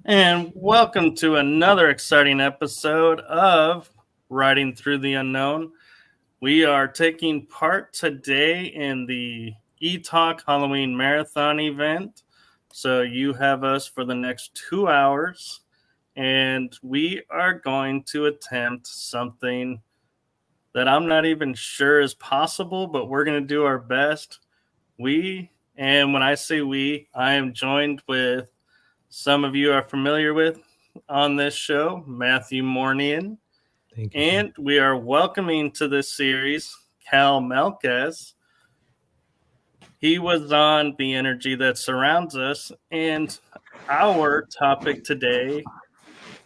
And welcome to another exciting episode of Riding Through the Unknown. We are taking part today in the eTalk Halloween Marathon event. So you have us for the next 2 hours, and we are going to attempt something that I'm not even sure is possible, but we're going to do our best. And when I say we, I am joined with some of you are familiar with on this show, Matthew Mournian. Thank you. And we are welcoming to this series Cal Malkez. He was on The Energy That Surrounds Us, and our topic today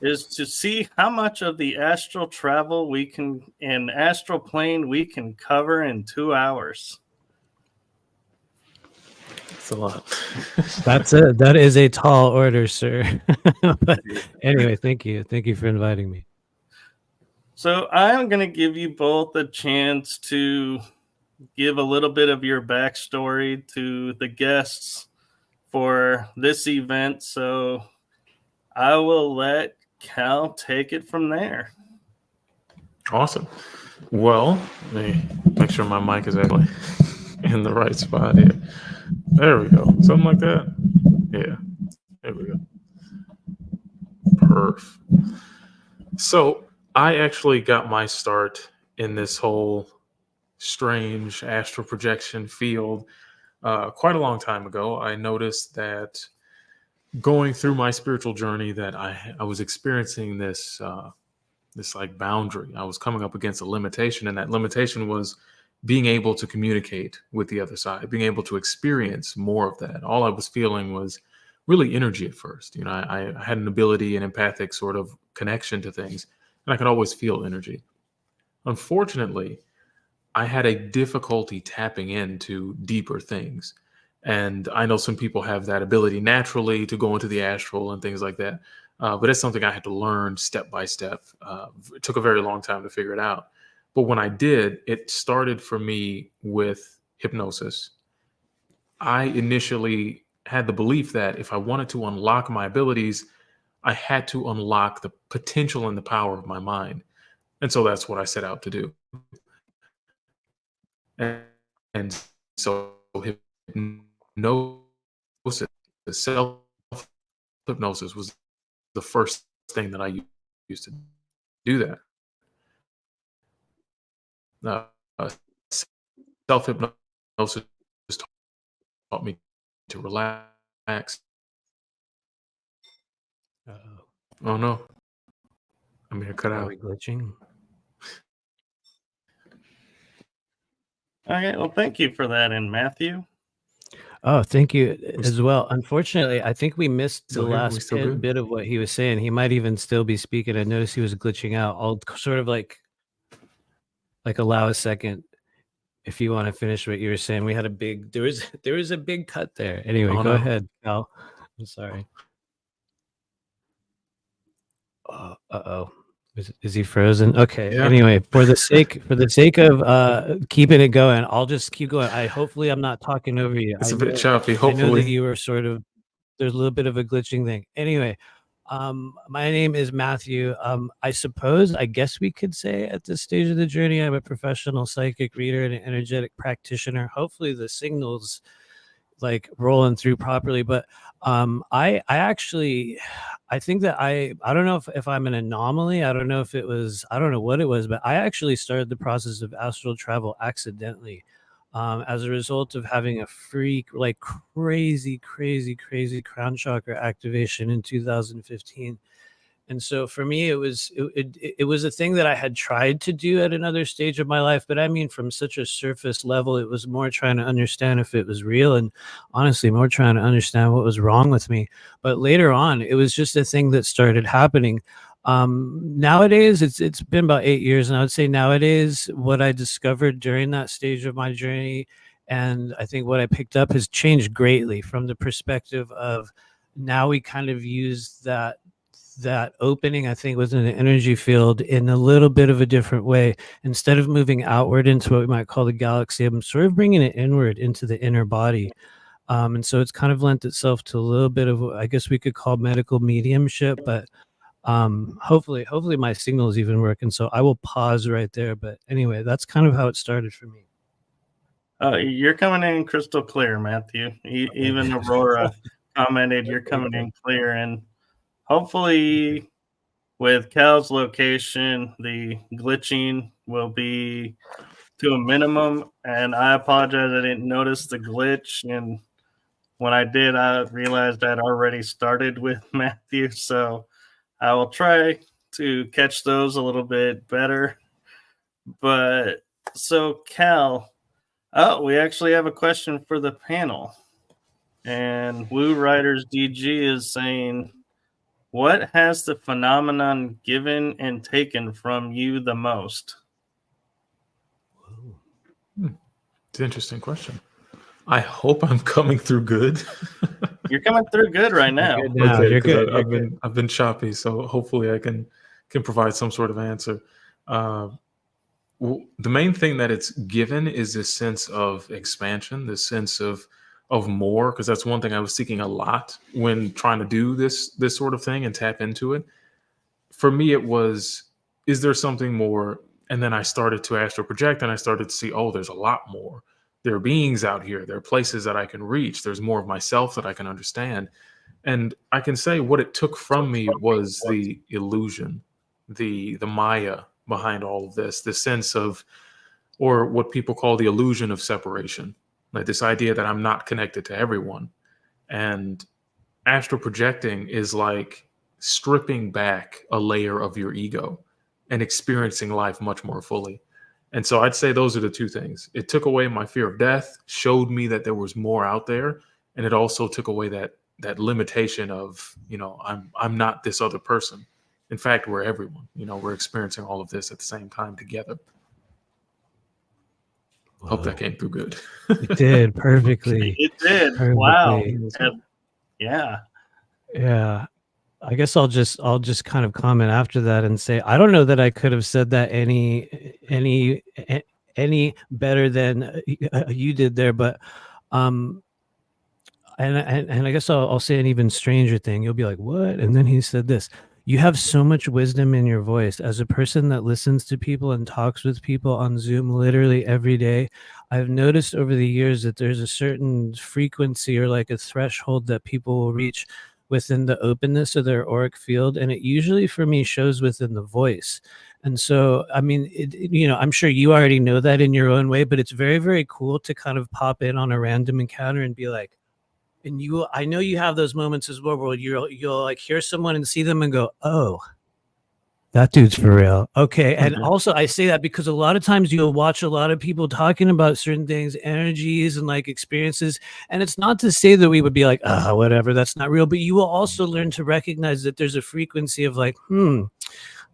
is to see how much of the astral travel we can in astral plane we can cover in 2 hours. It's a lot. That is a tall order, sir. But anyway, thank you for inviting me. So I'm going to give you both a chance to give a little bit of your backstory to the guests for this event. So I will let Cal take it from there. Awesome. Well, let me make sure my mic is actually in the right spot here. There we go. Something like that. Yeah. There we go. Perf. So I actually got my start in this whole strange astral projection field quite a long time ago. I noticed that going through my spiritual journey that I was experiencing this like boundary. I was coming up against a limitation, and that limitation was being able to communicate with the other side, being able to experience more of that. All I was feeling was really energy at first. You know, I had an ability, an empathic sort of connection to things, and I could always feel energy. Unfortunately, I had a difficulty tapping into deeper things. And I know some people have that ability naturally to go into the astral and things like that. But it's something I had to learn step by step. It took a very long time to figure it out. But when I did, it started for me with hypnosis. I initially had the belief that if I wanted to unlock my abilities, I had to unlock the potential and the power of my mind. And so that's what I set out to do. And so hypnosis, self-hypnosis was the first thing that I used to do that. Self-hypnosis taught me to relax. Oh no. I'm here cut out. Are we glitching? Okay, well, thank you for that, and Matthew. Oh, thank you as well. Unfortunately, I think we missed the last good? bit of what he was saying. He might even still be speaking. I noticed he was glitching out. I'll sort of like allow a second if you want to finish what you were saying. We had there was a big cut there. Anyway, go ahead, Cal. I'm sorry. Uh-oh. Is he frozen? Okay. Yeah. Anyway, for the sake of keeping it going, I'll just keep going. Hopefully I'm not talking over you. It's a bit choppy. Hopefully. I know that you were there's a little bit of a glitching thing. Anyway, my name is Matthew. I guess we could say at this stage of the journey, I'm a professional psychic reader and an energetic practitioner. Hopefully the signal's like rolling through properly, but I think that I don't know if I'm an anomaly. I don't know what it was, but I actually started the process of astral travel accidentally as a result of having a freak, like crazy crown chakra activation in 2015. And so for me, it was a thing that I had tried to do at another stage of my life. But I mean, from such a surface level, it was more trying to understand if it was real, and honestly, more trying to understand what was wrong with me. But later on, it was just a thing that started happening. Nowadays, it's been about 8 years, and I would say nowadays, what I discovered during that stage of my journey, and I think what I picked up has changed greatly from the perspective of now we kind of use that opening, I think, within the energy field in a little bit of a different way. Instead of moving outward into what we might call the galaxy, I'm sort of bringing it inward into the inner body. And so it's kind of lent itself to a little bit of what I guess we could call medical mediumship, but hopefully my signal is even working. So I will pause right there. But anyway, that's kind of how it started for me. You're coming in crystal clear, Matthew. Even Aurora commented you're coming in clear, and hopefully with Cal's location, the glitching will be to a minimum. And I apologize, I didn't notice the glitch, and when I did, I realized I'd already started with Matthew, so I will try to catch those a little bit better. But so Cal, we actually have a question for the panel. And Woo Riders DG is saying, what has the phenomenon given and taken from you the most? It's an interesting question. I hope I'm coming through good. You're coming through good right now. You're good now. Okay, You're good. I've been choppy, so hopefully I can provide some sort of answer. The main thing that it's given is this sense of expansion, this sense of more, because that's one thing I was seeking a lot when trying to do this sort of thing and tap into it. For me, it was, is there something more? And then I started to astral project, and I started to see, oh, there's a lot more. There are beings out here. There are places that I can reach. There's more of myself that I can understand. And I can say what it took from me was the illusion, the Maya behind all of this, the sense of, or what people call the illusion of separation, like this idea that I'm not connected to everyone. And astral projecting is like stripping back a layer of your ego and experiencing life much more fully. And so I'd say those are the two things. It took away my fear of death, showed me that there was more out there, and it also took away that limitation of, I'm not this other person. In fact, we're everyone. We're experiencing all of this at the same time together. Whoa. Hope that came through good. It did perfectly. It did. Perfectly. Wow. Yeah. Yeah. I guess I'll just kind of comment after that and say, I don't know that I could have said that any better than you did there, but and I guess I'll say an even stranger thing. You'll be like, what? And then he said this. You have so much wisdom in your voice. As a person that listens to people and talks with people on Zoom literally every day, I've noticed over the years that there's a certain frequency or like a threshold that people will reach within the openness of their auric field. And it usually for me shows within the voice. And so, I mean, I'm sure you already know that in your own way, but it's very, very cool to kind of pop in on a random encounter and be like, and I know you have those moments as well where you'll like hear someone and see them and go, oh, that dude's for real. Okay. And also I say that because a lot of times you'll watch a lot of people talking about certain things, energies and like experiences. And it's not to say that we would be like, whatever, that's not real. But you will also learn to recognize that there's a frequency of like,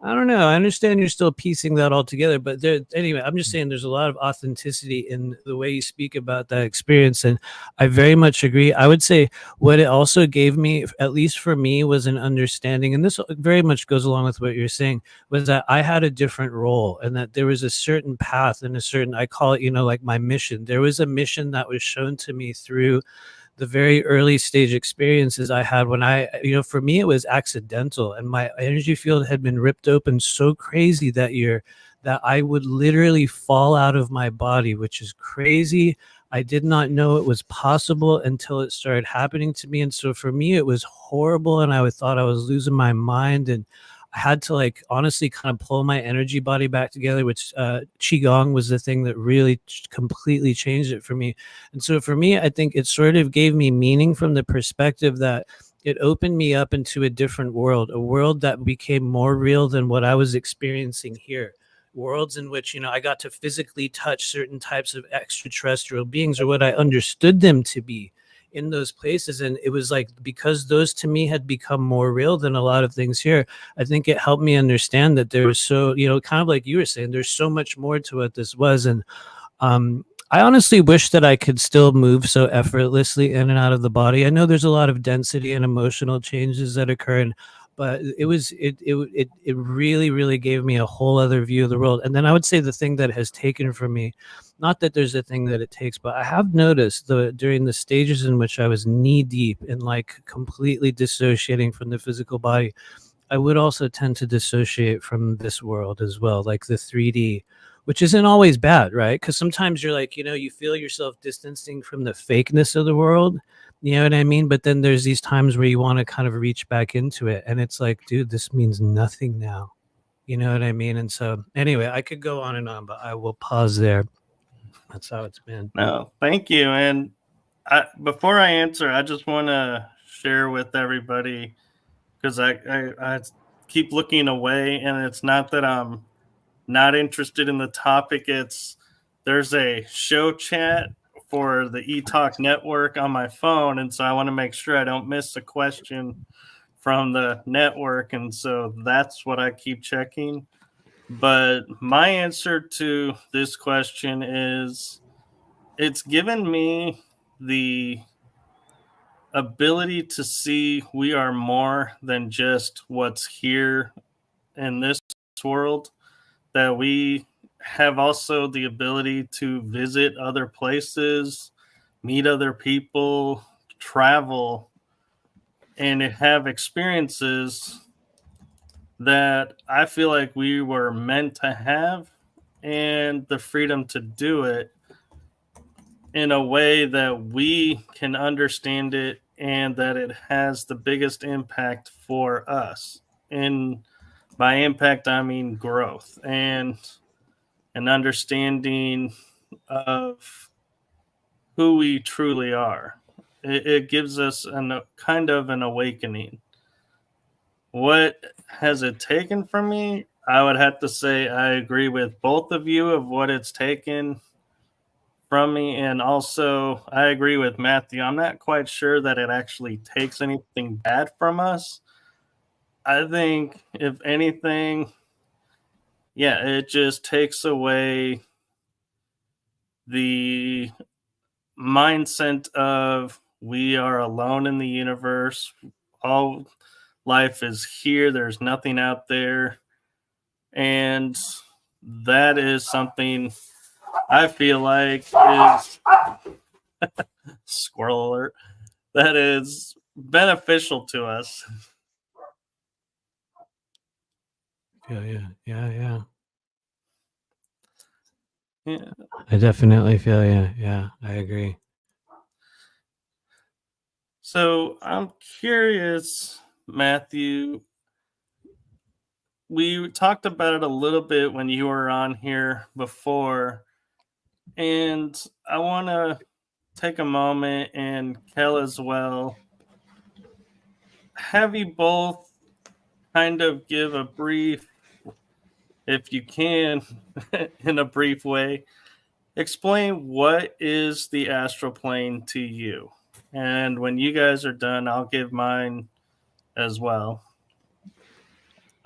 I don't know. I understand you're still piecing that all together, but anyway, I'm just saying there's a lot of authenticity in the way you speak about that experience. And I very much agree. I would say what it also gave me, at least for me, was an understanding. And this very much goes along with what you're saying, was that I had a different role and that there was a certain path and I call it, like my mission. There was a mission that was shown to me through the very early stage experiences I had when for me, it was accidental and my energy field had been ripped open so crazy that year that I would literally fall out of my body, which is crazy. I did not know it was possible until it started happening to me. And so for me, it was horrible. And I thought I was losing my mind. And I had to honestly kind of pull my energy body back together, which Qigong was the thing that really completely changed it for me. And so for me, I think it sort of gave me meaning from the perspective that it opened me up into a different world, a world that became more real than what I was experiencing here. Worlds in which, I got to physically touch certain types of extraterrestrial beings or what I understood them to be in those places. And it was like, because those to me had become more real than a lot of things here, I think it helped me understand that there was so, kind of like you were saying, there's so much more to what this was. And I honestly wish that I could still move so effortlessly in and out of the body. I know there's a lot of density and emotional changes that occur. And but it really gave me a whole other view of the world. And then I would say the thing that has taken from me, not that there's a thing that it takes, but I have noticed during the stages in which I was knee deep in like completely dissociating from the physical body, I would also tend to dissociate from this world as well, like the 3D, which isn't always bad, right? Because sometimes you're like, you feel yourself distancing from the fakeness of the world. You know what I mean? But then there's these times where you want to kind of reach back into it. And it's like, dude, this means nothing now. You know what I mean? And so, anyway, I could go on and on, but I will pause there. That's how it's been. No, thank you. And before I answer, I just want to share with everybody, because I keep looking away, and it's not that I'm not interested in the topic. There's a show chat for the eTalk network on my phone, and so I want to make sure I don't miss a question from the network, and so that's what I keep checking. But my answer to this question is, it's given me the ability to see we are more than just what's here in this world, that we have also the ability to visit other places, meet other people, travel, and have experiences that I feel like we were meant to have, and the freedom to do it in a way that we can understand it and that it has the biggest impact for us. And by impact, I mean growth and an understanding of who we truly are. It gives us a kind of an awakening. What has it taken from me? I would have to say I agree with both of you of what it's taken from me, and also I agree with Matthew. I'm not quite sure that it actually takes anything bad from us. I think if anything, yeah, it just takes away the mindset of we are alone in the universe. All life is here. There's nothing out there. And that is something I feel like is squirrel alert, that is beneficial to us. Yeah. Yeah. I definitely feel you. Yeah, I agree. So I'm curious, Matthew. We talked about it a little bit when you were on here before, and I want to take a moment, and Kel as well, have you both kind of give a brief, if you can, in a brief way, explain what is the astral plane to you. And when you guys are done, I'll give mine as well.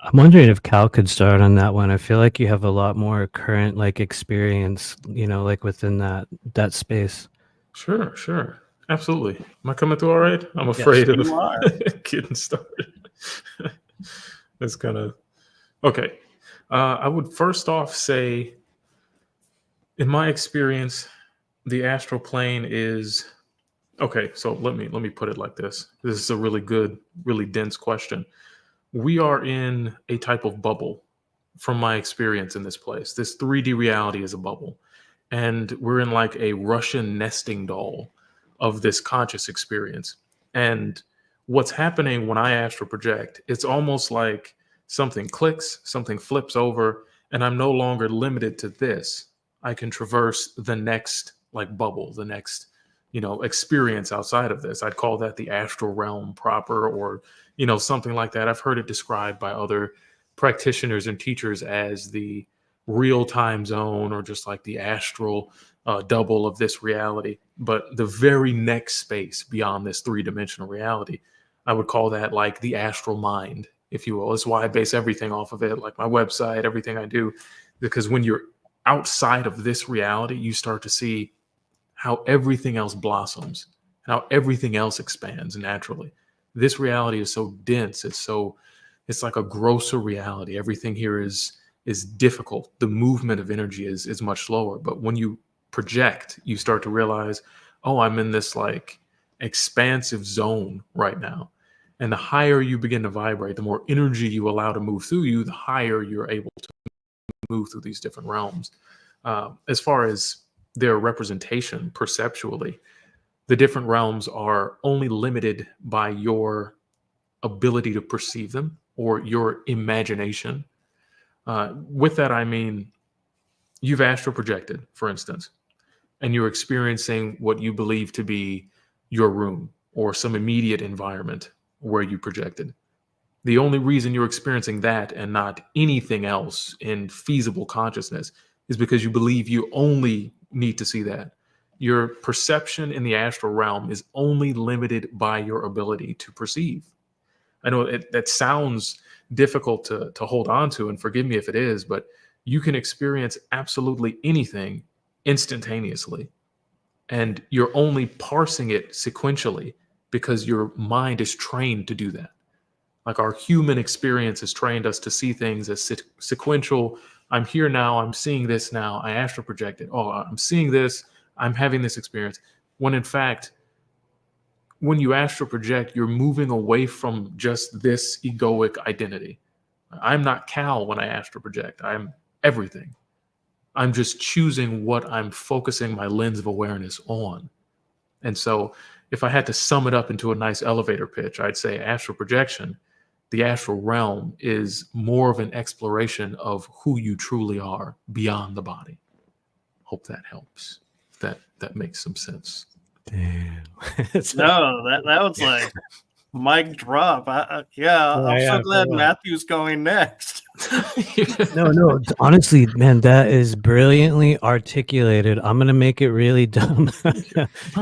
I'm wondering if Cal could start on that one. I feel like you have a lot more current like experience, like within that space. Sure. Absolutely. Am I coming through all right? I'm afraid Yes, of you are. getting started. It's kind of okay. I would first off say, in my experience, the astral plane is okay. So let me put it like this. This is a really good, really dense question. We are in a type of bubble from my experience in this place. This 3D reality is a bubble. And we're in like a Russian nesting doll of this conscious experience. And what's happening when I astral project, it's almost like something clicks, something flips over, and I'm no longer limited to this. I can traverse the next like bubble, the next, experience outside of this. I'd call that the astral realm proper, or, something like that. I've heard it described by other practitioners and teachers as the real time zone, or just like the astral double of this reality. But the very next space beyond this three-dimensional reality, I would call that like the astral mind, if you will. That's why I base everything off of it, like my website, everything I do, because when you're outside of this reality, you start to see how everything else blossoms, how everything else expands naturally. This reality is so dense, it's so it's like a grosser reality. Everything here is difficult. The movement of energy is much slower. But when you project, you start to realize, oh, I'm in this like expansive zone right now. And the higher you begin to vibrate, the more energy you allow to move through you, the higher you're able to move through these different realms. As far as their representation perceptually, the different realms are only limited by your ability to perceive them or your imagination. With that, I mean, you've astral projected, for instance, and you're experiencing what you believe to be your room or some immediate environment where you projected. The only reason you're experiencing that and not anything else in feasible consciousness is because you believe you only need to see that. Your perception in the astral realm is only limited by your ability to perceive. I know that sounds difficult to hold on to, and forgive me if it is, but you can experience absolutely anything instantaneously. And you're only parsing it sequentially because your mind is trained to do that. Like our human experience has trained us to see things as sequential. I'm here now. I'm seeing this now. I astral projected. Oh, I'm seeing this. I'm having this experience. When in fact, when you astral project, you're moving away from just this egoic identity. I'm not Cal when I astral project. I'm everything. I'm just choosing what I'm focusing my lens of awareness on. And so if I had to sum it up into a nice elevator pitch, I'd say astral projection, the astral realm, is more of an exploration of who you truly are beyond the body. Hope that helps. That makes some sense. Damn. No, that was like mic drop. I'm so glad Matthew's going next. No. Honestly, man, that is brilliantly articulated. I'm gonna make it really dumb.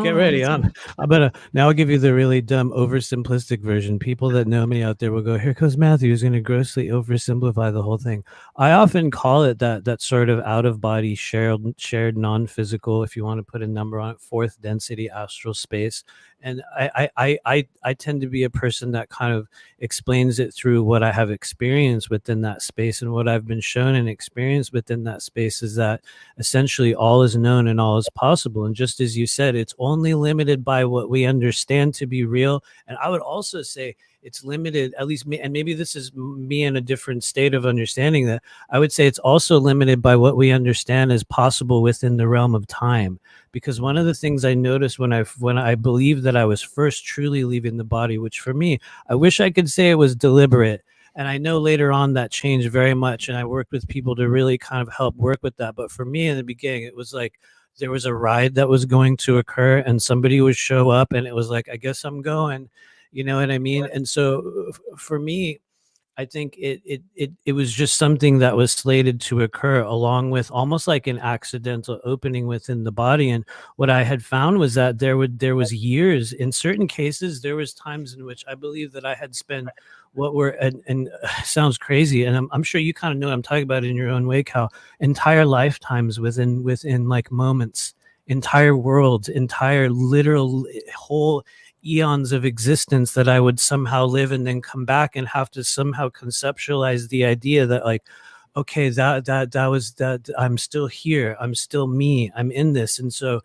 Get ready. I'm gonna now give you the really dumb, oversimplistic version. People that know me out there will go, "Here comes Matthew, who's gonna grossly oversimplify the whole thing." I often call it that sort of out of body shared non-physical, if you want to put a number on it, fourth density astral space. And I tend to be a person that kind of explains it through what I have experienced within that space. And what I've been shown and experienced within that space is that essentially all is known and all is possible. And just as you said, it's only limited by what we understand to be real. And I would also say it's limited, at least me, and maybe this is me in a different state of understanding that, I would say it's also limited by what we understand as possible within the realm of time. Because one of the things I noticed when I believed that I was first truly leaving the body, which for me, I wish I could say it was deliberate. And I know later on that changed very much. And I worked with people to really kind of help work with that. But for me in the beginning, it was like there was a ride that was going to occur and somebody would show up and it was like, I guess I'm going, you know what I mean? And so for me, I think it was just something that was slated to occur along with almost like an accidental opening within the body. And what I had found was that there was years, in certain cases, there was times in which I believe that I had spent what were, and sounds crazy, and I'm sure you kind of know what I'm talking about in your own way, Cal, entire lifetimes within like moments, entire worlds, entire literal whole eons of existence that I would somehow live and then come back and have to somehow conceptualize the idea that like, okay, that was that I'm still here. I'm still me. I'm in this. And so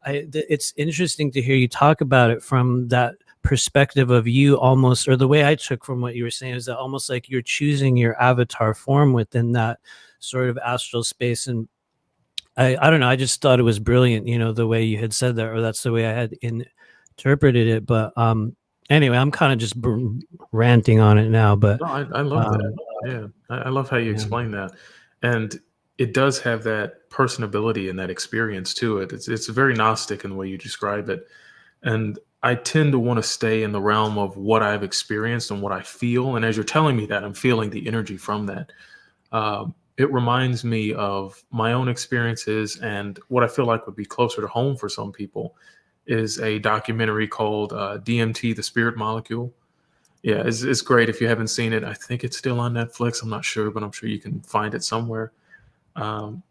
it's interesting to hear you talk about it from that perspective of you almost, or the way I took from what you were saying is that almost like you're choosing your avatar form within that sort of astral space. And I don't know. I just thought it was brilliant, you know, the way you had said that, or that's the way I had interpreted it. But anyway, I'm kind of just ranting on it now. But no, I love that. Yeah, I love how you explain that, and it does have that personability and that experience to it. It's very Gnostic in the way you describe it, and I tend to want to stay in the realm of what I've experienced and what I feel. And as you're telling me that, I'm feeling the energy from that. It reminds me of my own experiences, and what I feel like would be closer to home for some people is a documentary called DMT, The Spirit Molecule. Yeah, it's great. If you haven't seen it, I think it's still on Netflix. I'm not sure, but I'm sure you can find it somewhere. One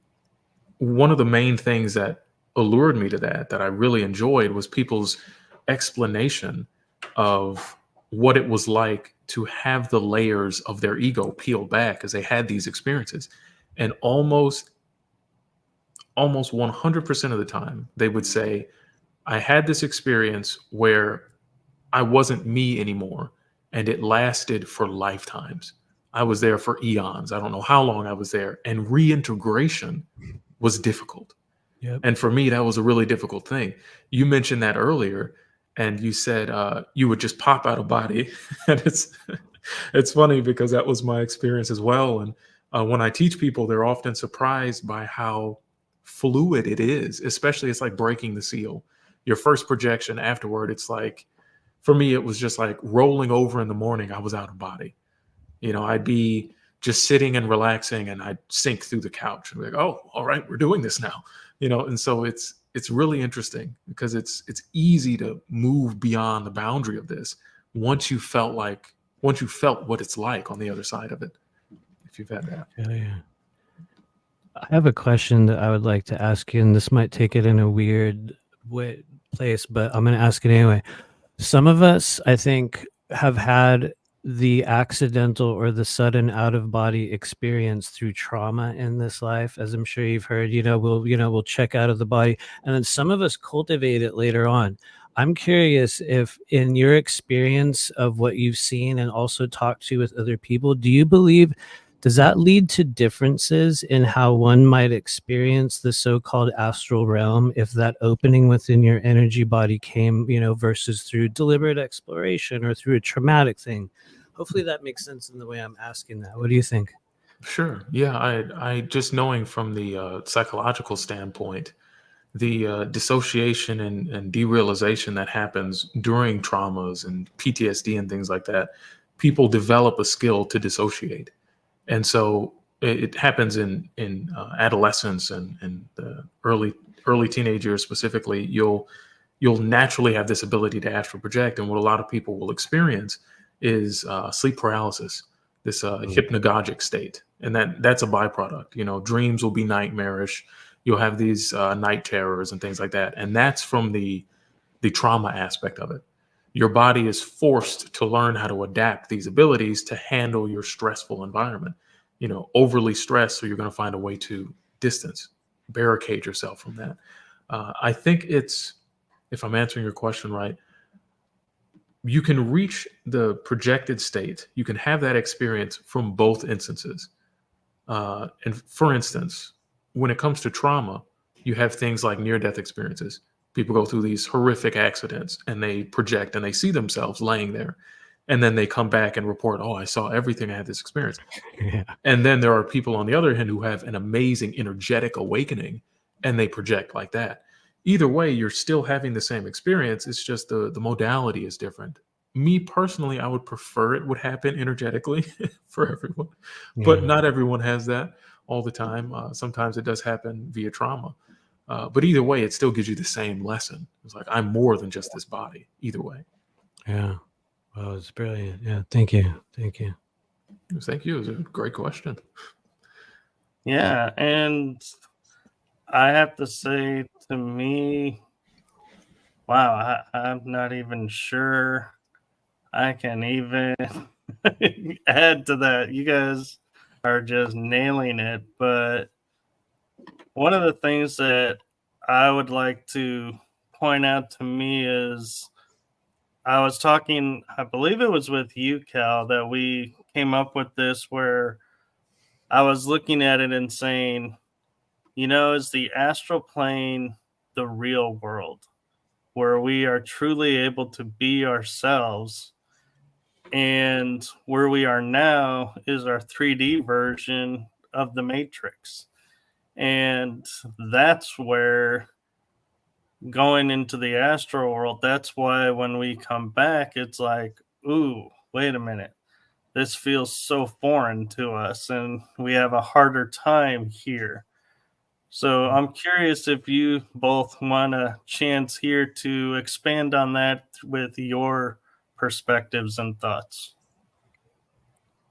of the main things that allured me to that I really enjoyed was people's explanation of what it was like to have the layers of their ego peeled back as they had these experiences. And almost 100% of the time, they would say, I had this experience where I wasn't me anymore, and it lasted for lifetimes. I was there for eons. I don't know how long I was there. And reintegration was difficult. Yep. And for me, that was a really difficult thing. You mentioned that earlier, and you said you would just pop out of body. And it's funny because that was my experience as well. And when I teach people, they're often surprised by how fluid it is, especially it's like breaking the seal. Your first projection afterward, it's like, for me, it was just like rolling over in the morning. I was out of body. I'd be just sitting and relaxing, and I'd sink through the couch and be like, oh, all right, we're doing this now. And so it's really interesting because it's easy to move beyond the boundary of this once you felt what it's like on the other side of it, if you've had that. Yeah. I have a question that I would like to ask you, and this might take it in a weird place, but I'm going to ask it anyway. Some of us, I think, have had the accidental or the sudden out-of-body experience through trauma in this life. As I'm sure you've heard, we'll check out of the body, and then some of us cultivate it later on. I'm curious if, in your experience of what you've seen and also talked to with other people, does that lead to differences in how one might experience the so-called astral realm if that opening within your energy body came, versus through deliberate exploration or through a traumatic thing? Hopefully that makes sense in the way I'm asking that. What do you think? Sure. Yeah. I just knowing from the psychological standpoint, the dissociation and derealization that happens during traumas and PTSD and things like that, people develop a skill to dissociate. And so it happens in adolescence and the early teenage years specifically. You'll naturally have this ability to astral project, and what a lot of people will experience is sleep paralysis, this hypnagogic state, and that's a byproduct. Dreams will be nightmarish. You'll have these night terrors and things like that, and that's from the trauma aspect of it. Your body is forced to learn how to adapt these abilities to handle your stressful environment. Overly stressed, so you're going to find a way to barricade yourself from that. I think if I'm answering your question right, you can reach the projected state. You can have that experience from both instances. And for instance, when it comes to trauma, you have things like near-death experiences. People go through these horrific accidents and they project and they see themselves laying there. And then they come back and report, oh, I saw everything. I had this experience. Yeah. And then there are people on the other hand who have an amazing energetic awakening and they project like that. Either way, you're still having the same experience. It's just the modality is different. Me personally, I would prefer it would happen energetically for everyone, but not everyone has that all the time. Sometimes it does happen via trauma. But either way, it still gives you the same lesson. It's like, I'm more than just this body, either way. Yeah. Well, it's brilliant. Yeah. Thank you. Thank you. It was a great question. Yeah. And I have to say, to me, wow, I'm not even sure I can even add to that. You guys are just nailing it. But one of the things that I would like to point out to me is I was talking, I believe it was with you, Cal, that we came up with this where I was looking at it and saying, is the astral plane the real world where we are truly able to be ourselves? And where we are now is our 3D version of the Matrix. And that's where going into the astral world, that's why when we come back, it's like, ooh, wait a minute. This feels so foreign to us and we have a harder time here. So I'm curious if you both want a chance here to expand on that with your perspectives and thoughts.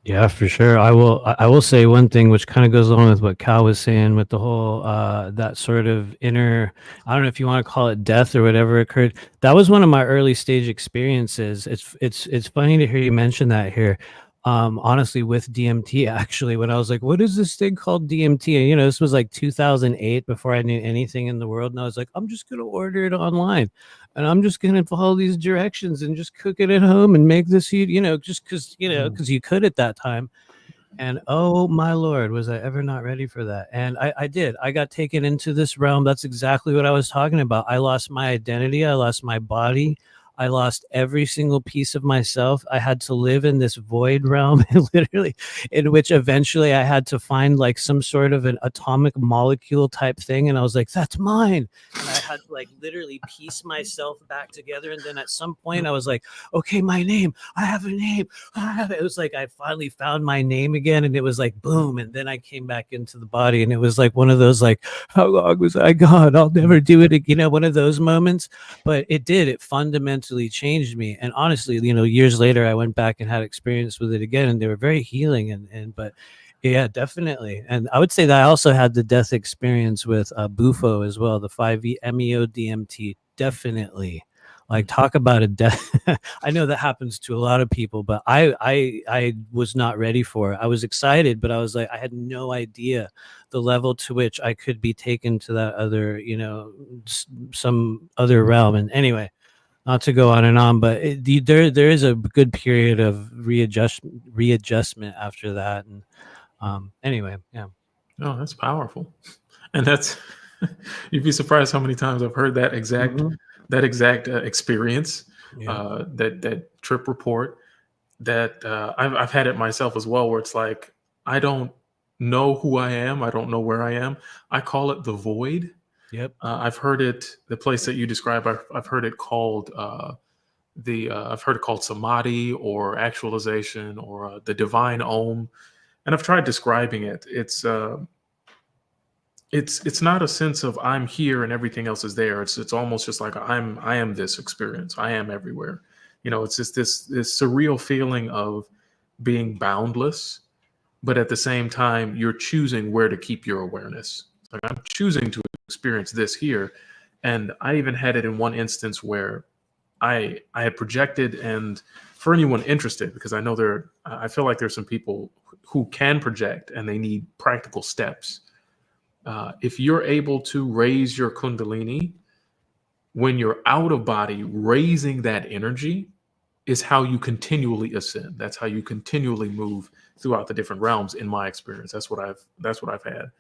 Yeah, for sure. I will say one thing which kind of goes along with what Cal was saying with the whole that sort of inner, I don't know if you want to call it death or whatever occurred. That was one of my early stage experiences. It's funny to hear you mention that here. Honestly, with DMT, actually, when I was like, what is this thing called DMT? And this was like 2008, before I knew anything in the world. And I was like, I'm just gonna order it online, and I'm just gonna follow these directions and just cook it at home and make this, just because you could at that time. And oh my Lord, was I ever not ready for that? And I did. I got taken into this realm. That's exactly what I was talking about. I lost my identity. I lost my body. I lost every single piece of myself. I had to live in this void realm, literally, in which eventually I had to find like some sort of an atomic molecule type thing. And I was like, that's mine. And I had to like literally piece myself back together. And then at some point I was like, okay, my name. I have a name. It was like I finally found my name again, and it was like boom. And then I came back into the body, and it was like one of those like, how long was I gone? I'll never do it again. One of those moments. But it did. It fundamentally changed me. And honestly, years later, I went back and had experience with it again, and they were very healing. But yeah, definitely. And I would say that I also had the death experience with Bufo as well, the 5-MeO DMT. Definitely. Like, talk about a death. I know that happens to a lot of people, but I was not ready for it. I was excited, but I was like, I had no idea the level to which I could be taken to that other, some other realm. And anyway, not to go on and on, but there is a good period of readjustment after that. And anyway, yeah. Oh, that's powerful. And that's you'd be surprised how many times I've heard that exact experience, Yeah. that trip report. That I've had it myself as well, where it's like I don't know who I am, I don't know where I am. I call it the void. Yep. I've heard it, the place that you describe. I've heard it called I've heard it called samadhi or actualization or the divine om, and I've tried describing it. It's not a sense of I'm here and everything else is there. It's almost just like I am this experience. I am everywhere. It's just this surreal feeling of being boundless, but at the same time you're choosing where to keep your awareness. Like, I'm choosing to experience this here. And I even had it in one instance where I had projected, and for anyone interested, because I feel like there's some people who can project and they need practical steps. If you're able to raise your kundalini when you're out of body, raising that energy is how you continually ascend. That's how you continually move throughout the different realms. In my experience, that's what I've had.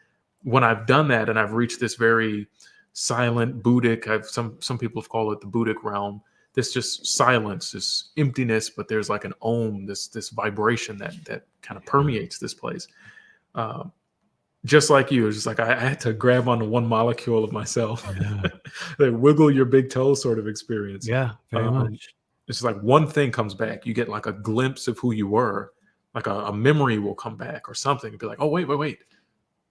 When I've done that and I've reached this very silent Buddhic, some people have called it the Buddhic realm. This just silence, this emptiness, but there's like an om, this vibration that kind of permeates this place. Just like you, it's just like I had to grab onto one molecule of myself. Yeah. The wiggle your big toe sort of experience. Yeah, very much. It's like one thing comes back. You get like a glimpse of who you were, like a memory will come back or something. And be like, oh, wait.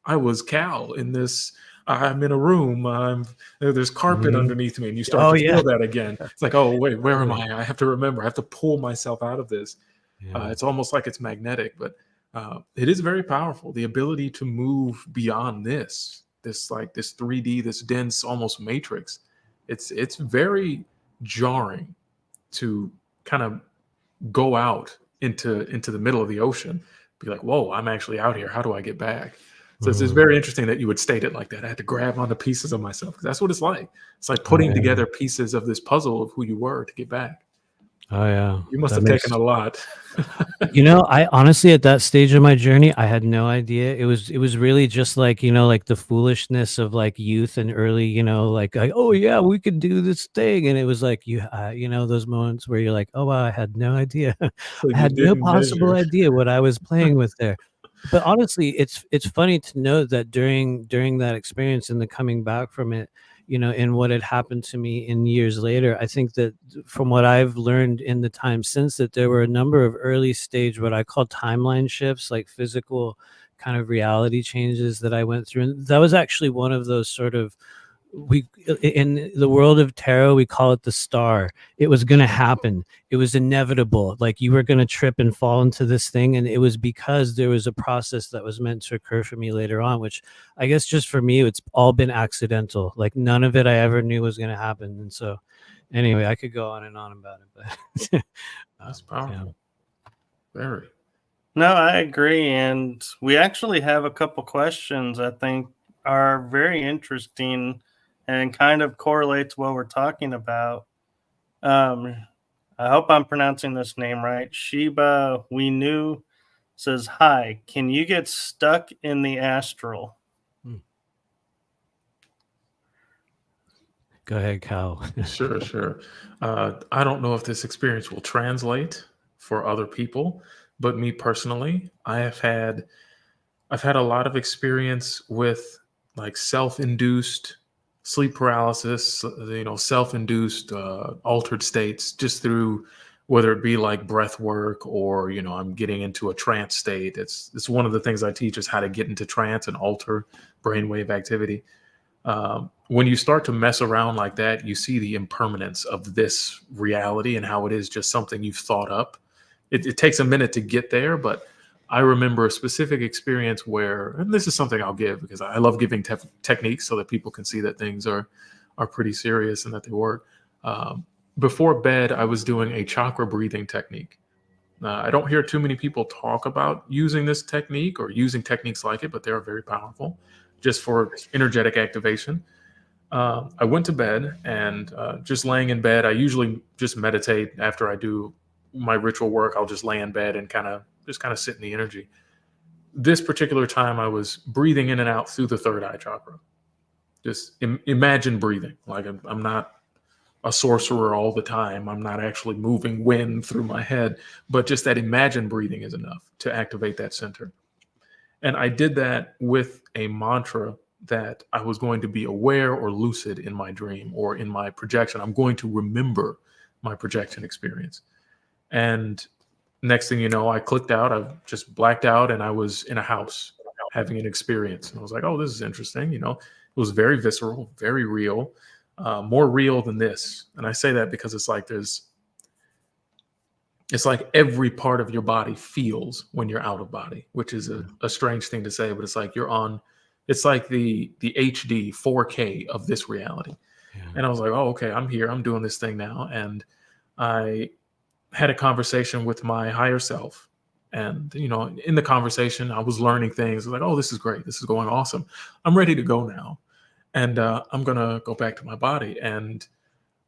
I was Cal in this. I'm in a room. There's carpet underneath me, and you start to feel that again. It's like, oh, wait, where am I? I have to remember. I have to pull myself out of this. Yeah. It's almost like it's magnetic, but it is very powerful. The ability to move beyond this 3D, this dense, almost matrix. It's very jarring to kind of go out into the middle of the ocean, be like, whoa, I'm actually out here. How do I get back? So it's very interesting that you would state it like that. I had to grab onto pieces of myself, because that's what it's like. It's like putting together pieces of this puzzle of who you were to get back. Oh yeah. You must have taken a lot. I honestly, at that stage of my journey, I had no idea. It was really just like, like the foolishness of like youth and early, like, oh yeah, we could do this thing. And it was like, those moments where you're like, oh wow, I had no idea. I had no possible idea what I was playing with there. But honestly, it's funny to note that during that experience and the coming back from it, and what had happened to me in years later, I think that from what I've learned in the time since, that there were a number of early stage, what I call timeline shifts, like physical kind of reality changes that I went through. And that was actually one of those sort of we in the world of tarot we call it the star. It was going to happen. It was inevitable. Like you were going to trip and fall into this thing, and it was because there was a process that was meant to occur for me later on, which I guess just for me it's all been accidental. Like none of it I ever knew was going to happen. And so anyway, I could go on and on about it, but That's powerful. Very. No, I agree. And we actually have a couple questions I think are very interesting and kind of correlate to what we're talking about. I hope I'm pronouncing this name right. Sheba We Knew says, "Hi, can you get stuck in the astral?" Go ahead, Cal. Sure. I don't know if this experience will translate for other people, but me personally, I've had a lot of experience with like self-induced sleep paralysis, self-induced altered states, just through whether it be like breath work or I'm getting into a trance state. It's one of the things I teach is how to get into trance and alter brainwave activity. When you start to mess around like that, you see the impermanence of this reality and how it is just something you've thought up. It takes a minute to get there, but I remember a specific experience where, and this is something I'll give because I love giving techniques so that people can see that things are pretty serious and that they work. Before bed, I was doing a chakra breathing technique. I don't hear too many people talk about using this technique or using techniques like it, but they are very powerful just for energetic activation. I went to bed and just laying in bed, I usually just meditate after I do my ritual work. I'll just lay in bed and kind of sit in the energy. This particular time, I was breathing in and out through the third eye chakra. Just imagine breathing. Like I'm not a sorcerer all the time. I'm not actually moving wind through my head, but just that imagine breathing is enough to activate that center. And I did that with a mantra that I was going to be aware or lucid in my dream or in my projection. I'm going to remember my projection experience. And next thing you know, I clicked out. I just blacked out and I was in a house having an experience. And I was like, oh, this is interesting. It was very visceral, very real, more real than this. And I say that because it's like every part of your body feels when you're out of body, which is a strange thing to say, but it's like it's like the HD 4K of this reality. Yeah. And I was like, oh, okay, I'm here. I'm doing this thing now. And I had a conversation with my higher self. And, in the conversation, I was learning things. I was like, oh, this is great. This is going awesome. I'm ready to go now. And I'm going to go back to my body. And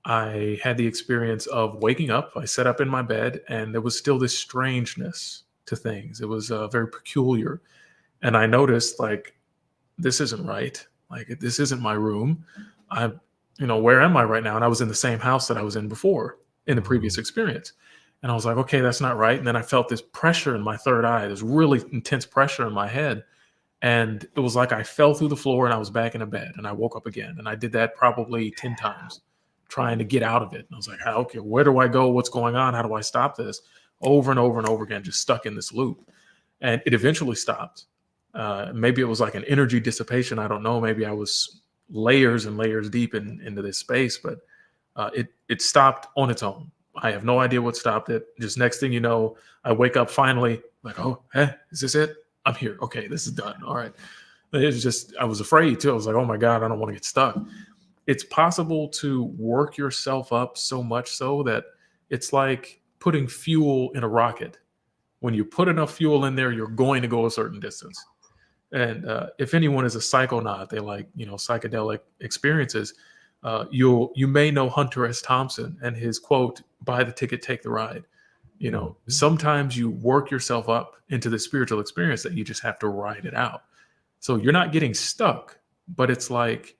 I had the experience of waking up. I sat up in my bed and there was still this strangeness to things. It was very peculiar. And I noticed like, this isn't right. Like, this isn't my room. Where am I right now? And I was in the same house that I was in before in the previous experience. And I was like, okay, that's not right. And then I felt this pressure in my third eye, this really intense pressure in my head. And it was like I fell through the floor and I was back in a bed and I woke up again. And I did that probably 10 times trying to get out of it. And I was like, okay, where do I go? What's going on? How do I stop this? Over and over and over again, just stuck in this loop. And it eventually stopped. Maybe it was like an energy dissipation. I don't know. Maybe I was layers and layers deep into this space, but it stopped on its own. I have no idea what stopped it. Just next thing you know, I wake up finally like, oh, is this it? I'm here. Okay, this is done. All right. It's just, I was afraid too. I was like, oh my God, I don't want to get stuck. It's possible to work yourself up so much so that it's like putting fuel in a rocket. When you put enough fuel in there, you're going to go a certain distance. And if anyone is a psychonaut, they like, psychedelic experiences. You may know Hunter S. Thompson and his quote, buy the ticket, take the ride. Sometimes you work yourself up into the spiritual experience that you just have to ride it out. So you're not getting stuck, but it's like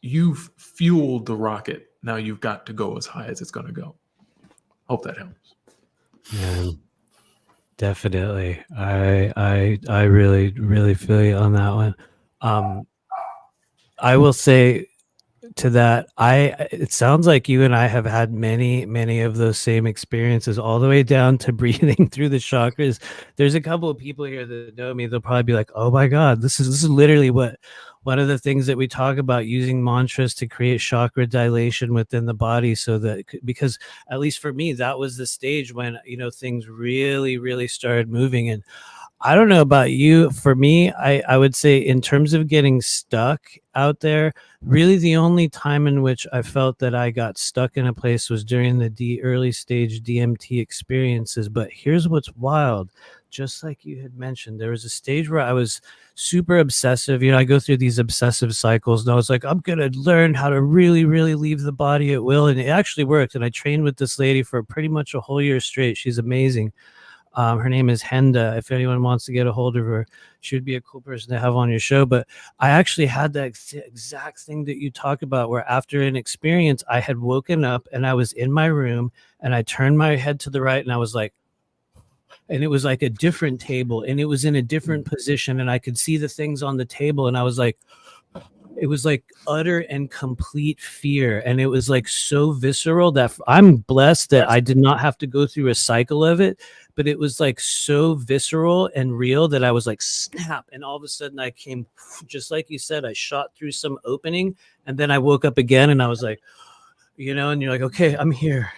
you've fueled the rocket. Now you've got to go as high as it's going to go. Hope that helps. Yeah, definitely. I really, really feel you on that one. I will say to that, it sounds like you and I have had many of those same experiences, all the way down to breathing through the chakras. There's a couple of people here that know me. They'll probably be like, oh my God, this is literally what one of the things that we talk about, using mantras to create chakra dilation within the body, so that, because at least for me, that was the stage when, you know, things really started moving. And I don't know about you. For me, I would say, in terms of getting stuck out there, really the only time in which I felt that I got stuck in a place was during the early stage DMT experiences. But here's what's wild. Just like you had mentioned, there was a stage where I was super obsessive. You know, I go through these obsessive cycles, and I was like, I'm going to learn how to really leave the body at will. And it actually worked. And I trained with this lady for pretty much a whole year straight. She's amazing. Her name is Henda. If anyone wants to get a hold of her, she would be a cool person to have on your show. But I actually had that exact thing that you talk about, where after an experience, I had woken up and I was in my room and I turned my head to the right and I was like, and it was like a different table and it was in a different position and I could see the things on the table and I was like, it was like utter and complete fear. And it was like so visceral that I'm blessed that I did not have to go through a cycle of it, but it was like so visceral and real that I was like, snap. And all of a sudden I came, just like you said, I shot through some opening and then I woke up again and I was like, you know, and you're like, okay, I'm here.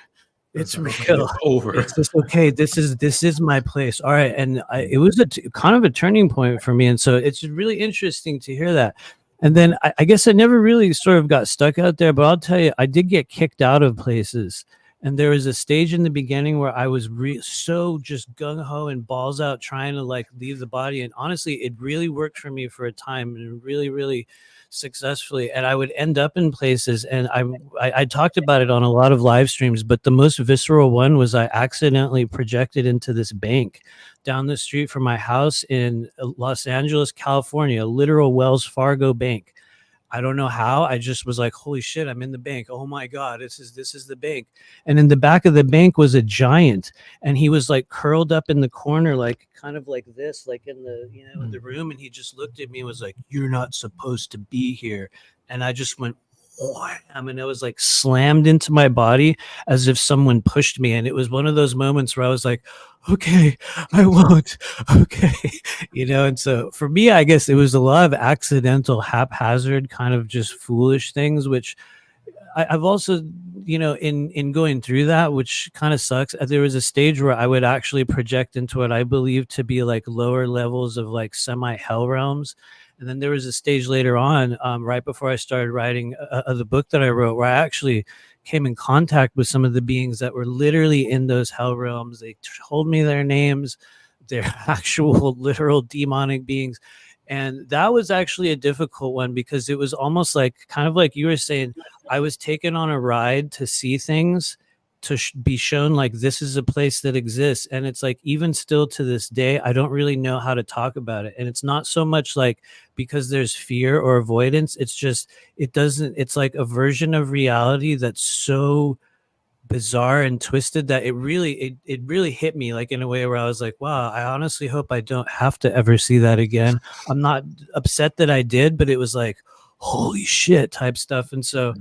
It's real. It's over. It's just, okay, this is my place. All right. And it was kind of a turning point for me. And so it's really interesting to hear that. And then I guess I never really sort of got stuck out there, but I'll tell you, I did get kicked out of places. And there was a stage in the beginning where I was so just gung-ho and balls out trying to like leave the body. And honestly, it really worked for me for a time, and really successfully. And I would end up in places, and I talked about it on a lot of live streams, but the most visceral one was I accidentally projected into this bank down the street from my house in Los Angeles, California, a literal Wells Fargo bank. I don't know how. I just was like, holy shit, I'm in the bank. Oh my God, this is the bank. And in the back of the bank was a giant. And he was like curled up in the corner, like kind of like this, like in the, you know, in the room. And he just looked at me and was like, you're not supposed to be here. And I just went, wham, and it was like slammed into my body as if someone pushed me. And it was one of those moments where I was like, okay, I won't. Okay. You know, and so for me, I guess it was a lot of accidental, haphazard, kind of just foolish things, which I've also, you know, in going through that, which kind of sucks. There was a stage where I would actually project into what I believe to be like lower levels of like semi hell realms. And then there was a stage later on, right before I started writing the book that I wrote, where I actually came in contact with some of the beings that were literally in those hell realms. They told me their names, their actual literal demonic beings. And that was actually a difficult one, because it was almost like, kind of like you were saying, I was taken on a ride to see things, to be shown like this is a place that exists. And it's like, even still to this day, I don't really know how to talk about it. And it's not so much like because there's fear or avoidance. It's just, it's like a version of reality that's so bizarre and twisted that it really hit me, like in a way where I was like, wow, I honestly hope I don't have to ever see that again. I'm not upset that I did, but it was like, holy shit type stuff. And so,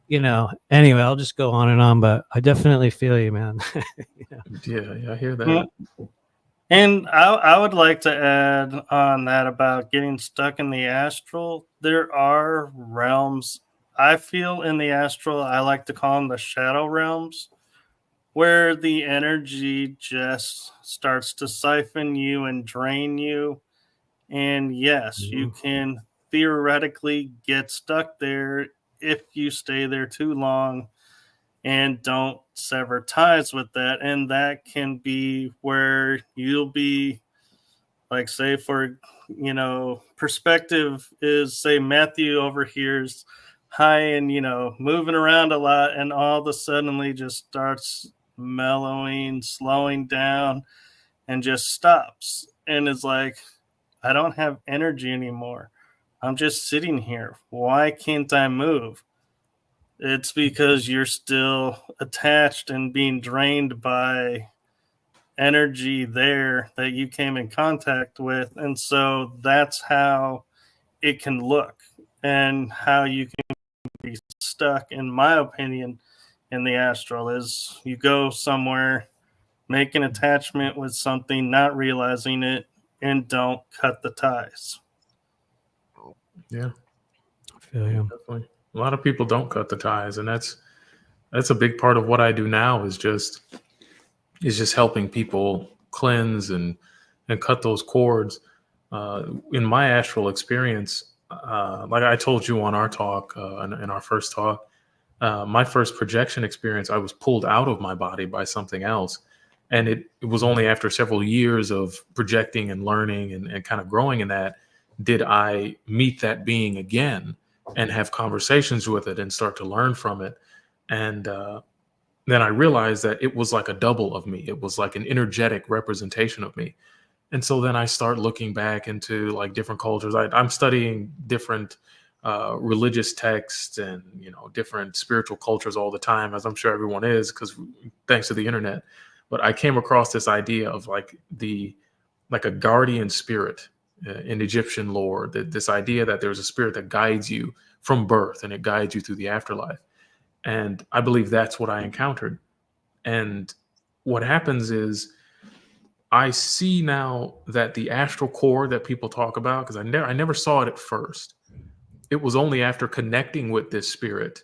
you know, anyway, I'll just go on and on, but I definitely feel you, man. You know? Yeah, I hear that. And I would like to add on that about getting stuck in the astral. There are realms, I feel, in the astral. I like to call them the shadow realms, where the energy just starts to siphon you and drain you. And yes, you can theoretically get stuck there if you stay there too long and don't sever ties with that. And that can be where you'll be, like, say, for, you know, perspective is, say, Matthew over here's high and, you know, moving around a lot, and all of a suddenly just starts mellowing, slowing down, and just stops. And it's like, I don't have energy anymore. I'm just sitting here. Why can't I move? It's because you're still attached and being drained by energy there that you came in contact with. And so that's how it can look, and how you can be stuck, in my opinion, in the astral is you go somewhere, make an attachment with something, not realizing it, and don't cut the ties. Yeah. feel you. Definitely. A lot of people don't cut the ties, and that's a big part of what I do now is just helping people cleanse and cut those cords. In my astral experience, like I told you on our talk, in our first talk, my first projection experience, I was pulled out of my body by something else. And it was only after several years of projecting and learning and kind of growing in that, did I meet that being again and have conversations with it and start to learn from it. And then I realized that it was like a double of me. It was like an energetic representation of me. And so then I start looking back into like different cultures. I'm studying different religious texts and, you know, different spiritual cultures all the time, as I'm sure everyone is, because thanks to the internet. But I came across this idea of like a guardian spirit in Egyptian lore, this idea that there's a spirit that guides you from birth and it guides you through the afterlife. And I believe that's what I encountered. And what happens is I see now that the astral core that people talk about, because I never saw it at first. It was only after connecting with this spirit,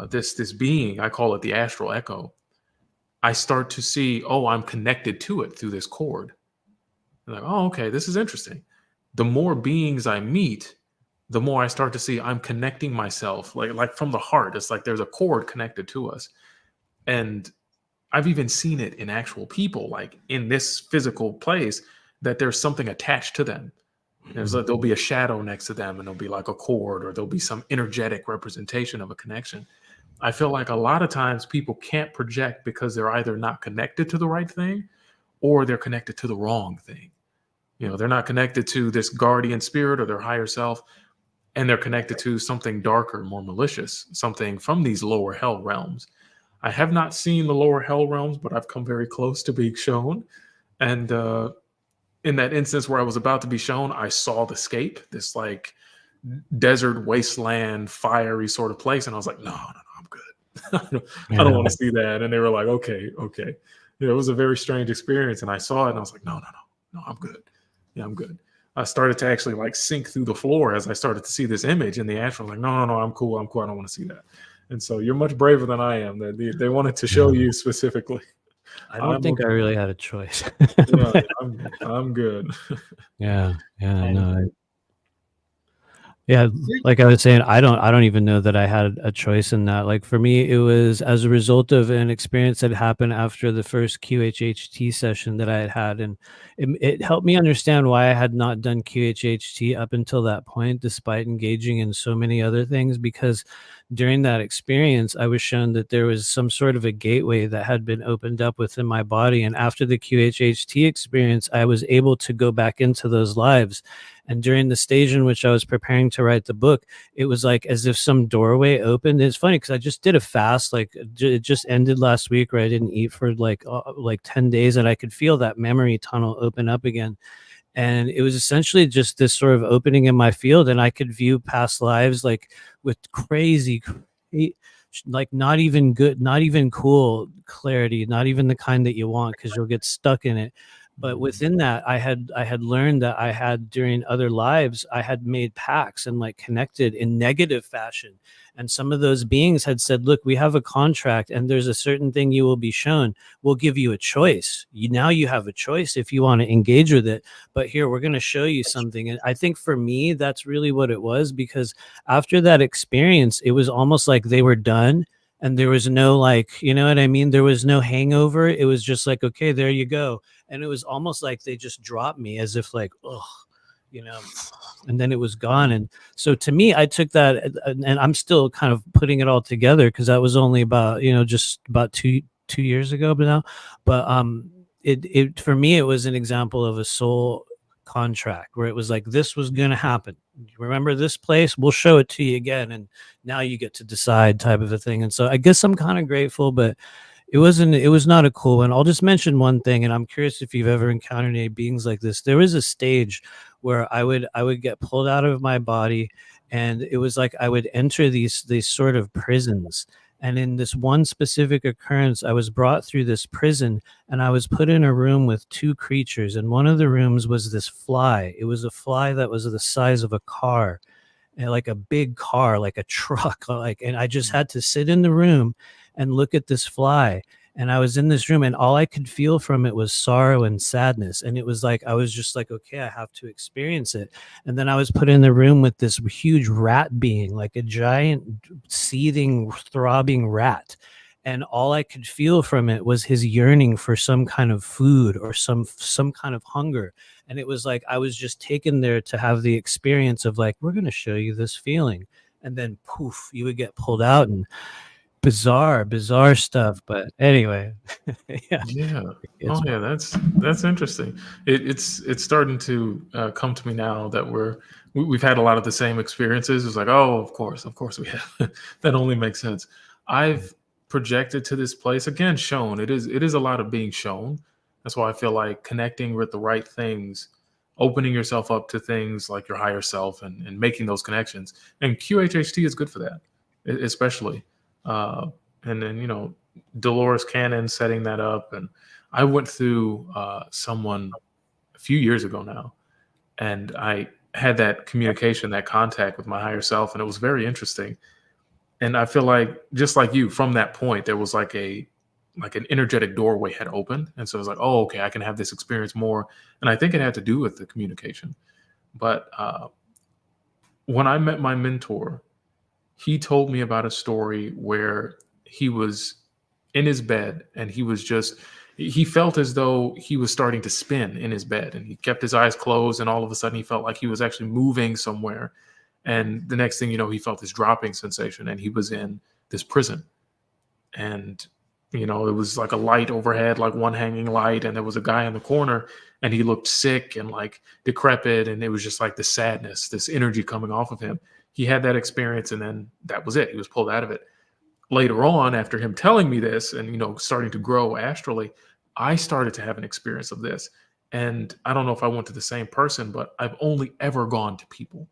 this being, I call it the astral echo, I start to see, oh, I'm connected to it through this cord. I'm like, oh, okay, this is interesting. The more beings I meet, the more I start to see I'm connecting myself, like from the heart. It's like there's a cord connected to us. And I've even seen it in actual people, like in this physical place, that there's something attached to them. There'll be a shadow next to them, and there'll be like a cord, or there'll be some energetic representation of a connection. I feel like a lot of times people can't project because they're either not connected to the right thing or they're connected to the wrong thing. You know, they're not connected to this guardian spirit or their higher self, and they're connected to something darker, more malicious, something from these lower hell realms. I have not seen the lower hell realms, but I've come very close to being shown. And in that instance where I was about to be shown, I saw the scape, this like desert wasteland, fiery sort of place. And I was like, no, I'm good. I don't want to see that. And they were like, okay. You know, it was a very strange experience. And I saw it and I was like, no, I'm good. Yeah, I'm good. I started to actually like sink through the floor as I started to see this image in the astral. Like, no, I'm cool. I don't want to see that. And so you're much braver than I am. They wanted to show you specifically. I don't think I really had a choice. Yeah, I'm good. Yeah, no. Yeah, like I was saying, I don't even know that I had a choice in that. Like for me, it was as a result of an experience that happened after the first QHHT session that I had, and it helped me understand why I had not done QHHT up until that point, despite engaging in so many other things. Because during that experience, I was shown that there was some sort of a gateway that had been opened up within my body, and after the QHHT experience, I was able to go back into those lives. And during the stage in which I was preparing to write the book, it was like as if some doorway opened. It's funny because I just did a fast, like it just ended last week where I didn't eat for like 10 days, and I could feel that memory tunnel open up again. And it was essentially just this sort of opening in my field, and I could view past lives like with crazy, like not even good, not even cool clarity, not even the kind that you want because you'll get stuck in it. But within that, I had learned that I had during other lives, I had made pacts and like connected in negative fashion. And some of those beings had said, look, we have a contract and there's a certain thing you will be shown. We'll give you a choice. Now you have a choice if you want to engage with it. But here, we're going to show you something. And I think for me, that's really what it was, because after that experience, it was almost like they were done. And there was no like, you know what I mean? There was no hangover. It was just like, okay, there you go. And it was almost like they just dropped me as if like, oh, you know, and then it was gone. And so to me, I took that, and I'm still kind of putting it all together because that was only about, you know, just about two years ago, but it for me, it was an example of a soul contract where it was like, this was going to happen. Remember this place? We'll show it to you again. And now you get to decide, type of a thing. And so I guess I'm kind of grateful, but it was not a cool one. I'll just mention one thing, and I'm curious if you've ever encountered any beings like this. There was a stage where I would get pulled out of my body, and it was like I would enter these sort of prisons. And in this one specific occurrence, I was brought through this prison, and I was put in a room with two creatures. And one of the rooms was this fly. It was a fly that was the size of a car. and like a big car, like a truck, like, and I just had to sit in the room and look at this fly. And I was in this room and all I could feel from it was sorrow and sadness. And it was like, I was just like, okay, I have to experience it. And then I was put in the room with this huge rat being, like a giant seething, throbbing rat. And all I could feel from it was his yearning for some kind of food or some kind of hunger. And it was like I was just taken there to have the experience of like, we're going to show you this feeling. And then poof, you would get pulled out and bizarre stuff. But anyway, yeah. Oh yeah, that's interesting. It's starting to come to me now that we've had a lot of the same experiences. It's like, oh, of course we have. That only makes sense. I've projected to this place again, shown. It is a lot of being shown. That's why I feel like connecting with the right things, opening yourself up to things like your higher self, and making those connections. And QHHT is good for that, especially. And then Dolores Cannon setting that up, and I went through someone a few years ago now, and I had that communication, that contact with my higher self, and it was very interesting. And I feel like, just like you, from that point, there was like an energetic doorway had opened. And so it was like, oh, okay, I can have this experience more. And I think it had to do with the communication. But when I met my mentor, he told me about a story where he was in his bed and he felt as though he was starting to spin in his bed, and he kept his eyes closed, and all of a sudden he felt like he was actually moving somewhere. And the next thing you know, he felt this dropping sensation, and he was in this prison. And, it was like a light overhead, like one hanging light. And there was a guy in the corner, and he looked sick and like decrepit. And it was just like the sadness, this energy coming off of him. He had that experience, and then that was it. He was pulled out of it. Later on, after him telling me this and, starting to grow astrally, I started to have an experience of this. And I don't know if I went to the same person, but I've only ever gone to people.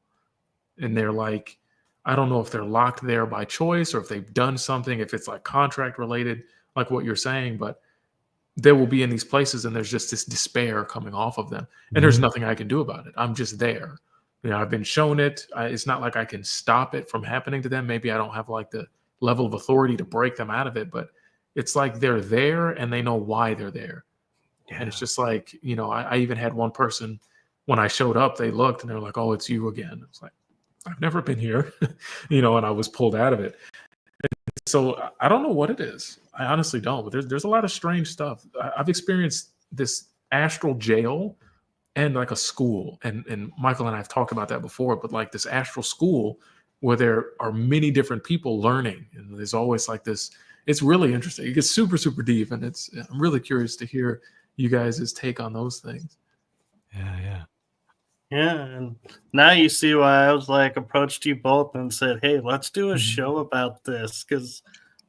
And they're like, I don't know if they're locked there by choice or if they've done something, if it's like contract related, like what you're saying, but they will be in these places and there's just this despair coming off of them. And there's nothing I can do about it. I'm just there. I've been shown it. It's not like I can stop it from happening to them. Maybe I don't have like the level of authority to break them out of it, but it's like they're there and they know why they're there. Yeah. And it's just like, I even had one person, when I showed up, they looked and they were like, oh, it's you again. It's like, I've never been here, and I was pulled out of it. So I don't know what it is. I honestly don't, but there's a lot of strange stuff. I've experienced this astral jail and like a school, and Michael and I have talked about that before, but like this astral school where there are many different people learning, and there's always like this. It's really interesting. It gets super, super deep, and I'm really curious to hear you guys' take on those things. Yeah, and now you see why I was like approached you both and said, hey, let's do a show about this, because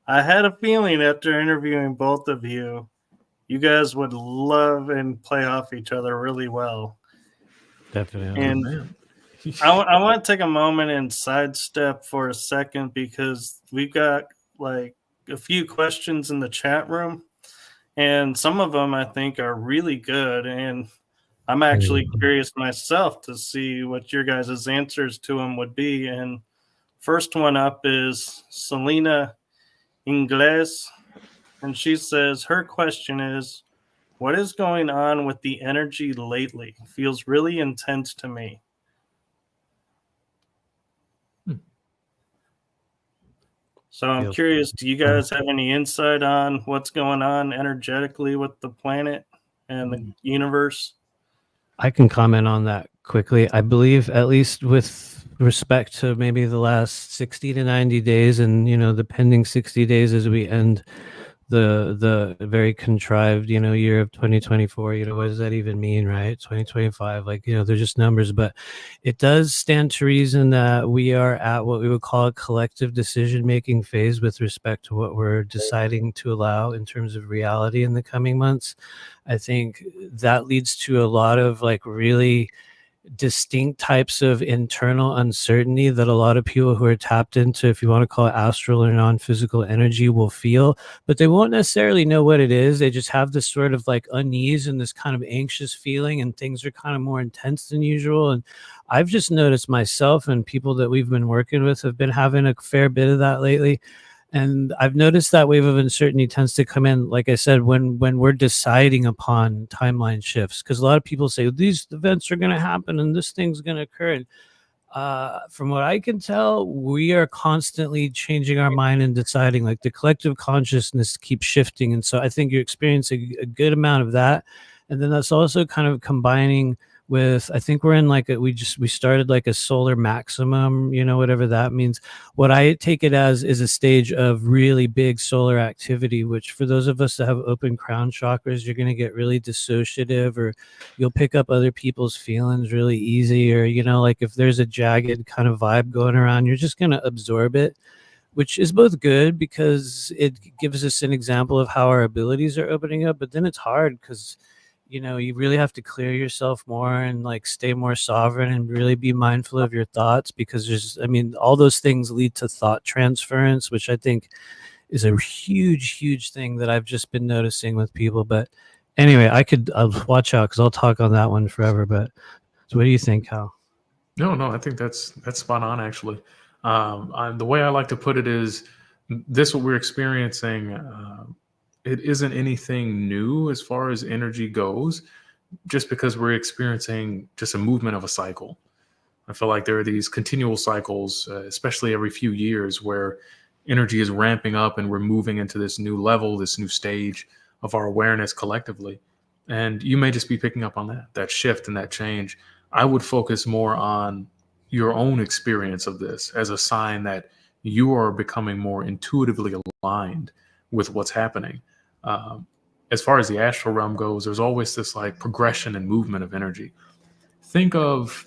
I had a feeling after interviewing both of you, you guys would love and play off each other really well. Definitely. And I want to take a moment and sidestep for a second, because we've got like a few questions in the chat room, and some of them I think are really good, and I'm actually curious myself to see what your guys' answers to them would be. And first one up is Selena Ingles, and she says her question is, what is going on with the energy lately? Feels really intense to me. So I'm curious, do you guys have any insight on what's going on energetically with the planet and the universe? I can comment on that quickly. I believe, at least with respect to maybe the last 60 to 90 days and, the pending 60 days as we end the very contrived, year of 2024, what does that even mean, right? 2025, like, they're just numbers, but it does stand to reason that we are at what we would call a collective decision-making phase with respect to what we're deciding to allow in terms of reality in the coming months. I think that leads to a lot of like really distinct types of internal uncertainty that a lot of people who are tapped into, if you want to call it astral or non-physical energy, will feel, but they won't necessarily know what it is. They just have this sort of like unease and this kind of anxious feeling, and things are kind of more intense than usual. And I've just noticed myself and people that we've been working with have been having a fair bit of that lately. And I've noticed that wave of uncertainty tends to come in, like I said, when we're deciding upon timeline shifts, because a lot of people say these events are going to happen and this thing's going to occur. And from what I can tell, we are constantly changing our mind and deciding. Like, the collective consciousness keeps shifting, and so I think you're experiencing a good amount of that. And then that's also kind of combining with, I think we're in like we started like a solar maximum, whatever that means. What I take it as is a stage of really big solar activity, which for those of us that have open crown chakras, you're going to get really dissociative, or you'll pick up other people's feelings really easy, or like if there's a jagged kind of vibe going around, you're just going to absorb it, which is both good because it gives us an example of how our abilities are opening up, but then it's hard because you really have to clear yourself more and like stay more sovereign and really be mindful of your thoughts, because all those things lead to thought transference, which I think is a huge thing that I've just been noticing with people. But anyway, I'll watch out because I'll talk on that one forever. But so what do you think, Hal? No, I think that's spot on, actually. The way I like to put it is this: what we're experiencing, it isn't anything new as far as energy goes, just because we're experiencing just a movement of a cycle. I feel like there are these continual cycles, especially every few years, where energy is ramping up and we're moving into this new level, this new stage of our awareness collectively. And you may just be picking up on that shift and that change. I would focus more on your own experience of this as a sign that you are becoming more intuitively aligned with what's happening. As far as the astral realm goes, there's always this like progression and movement of energy. Think of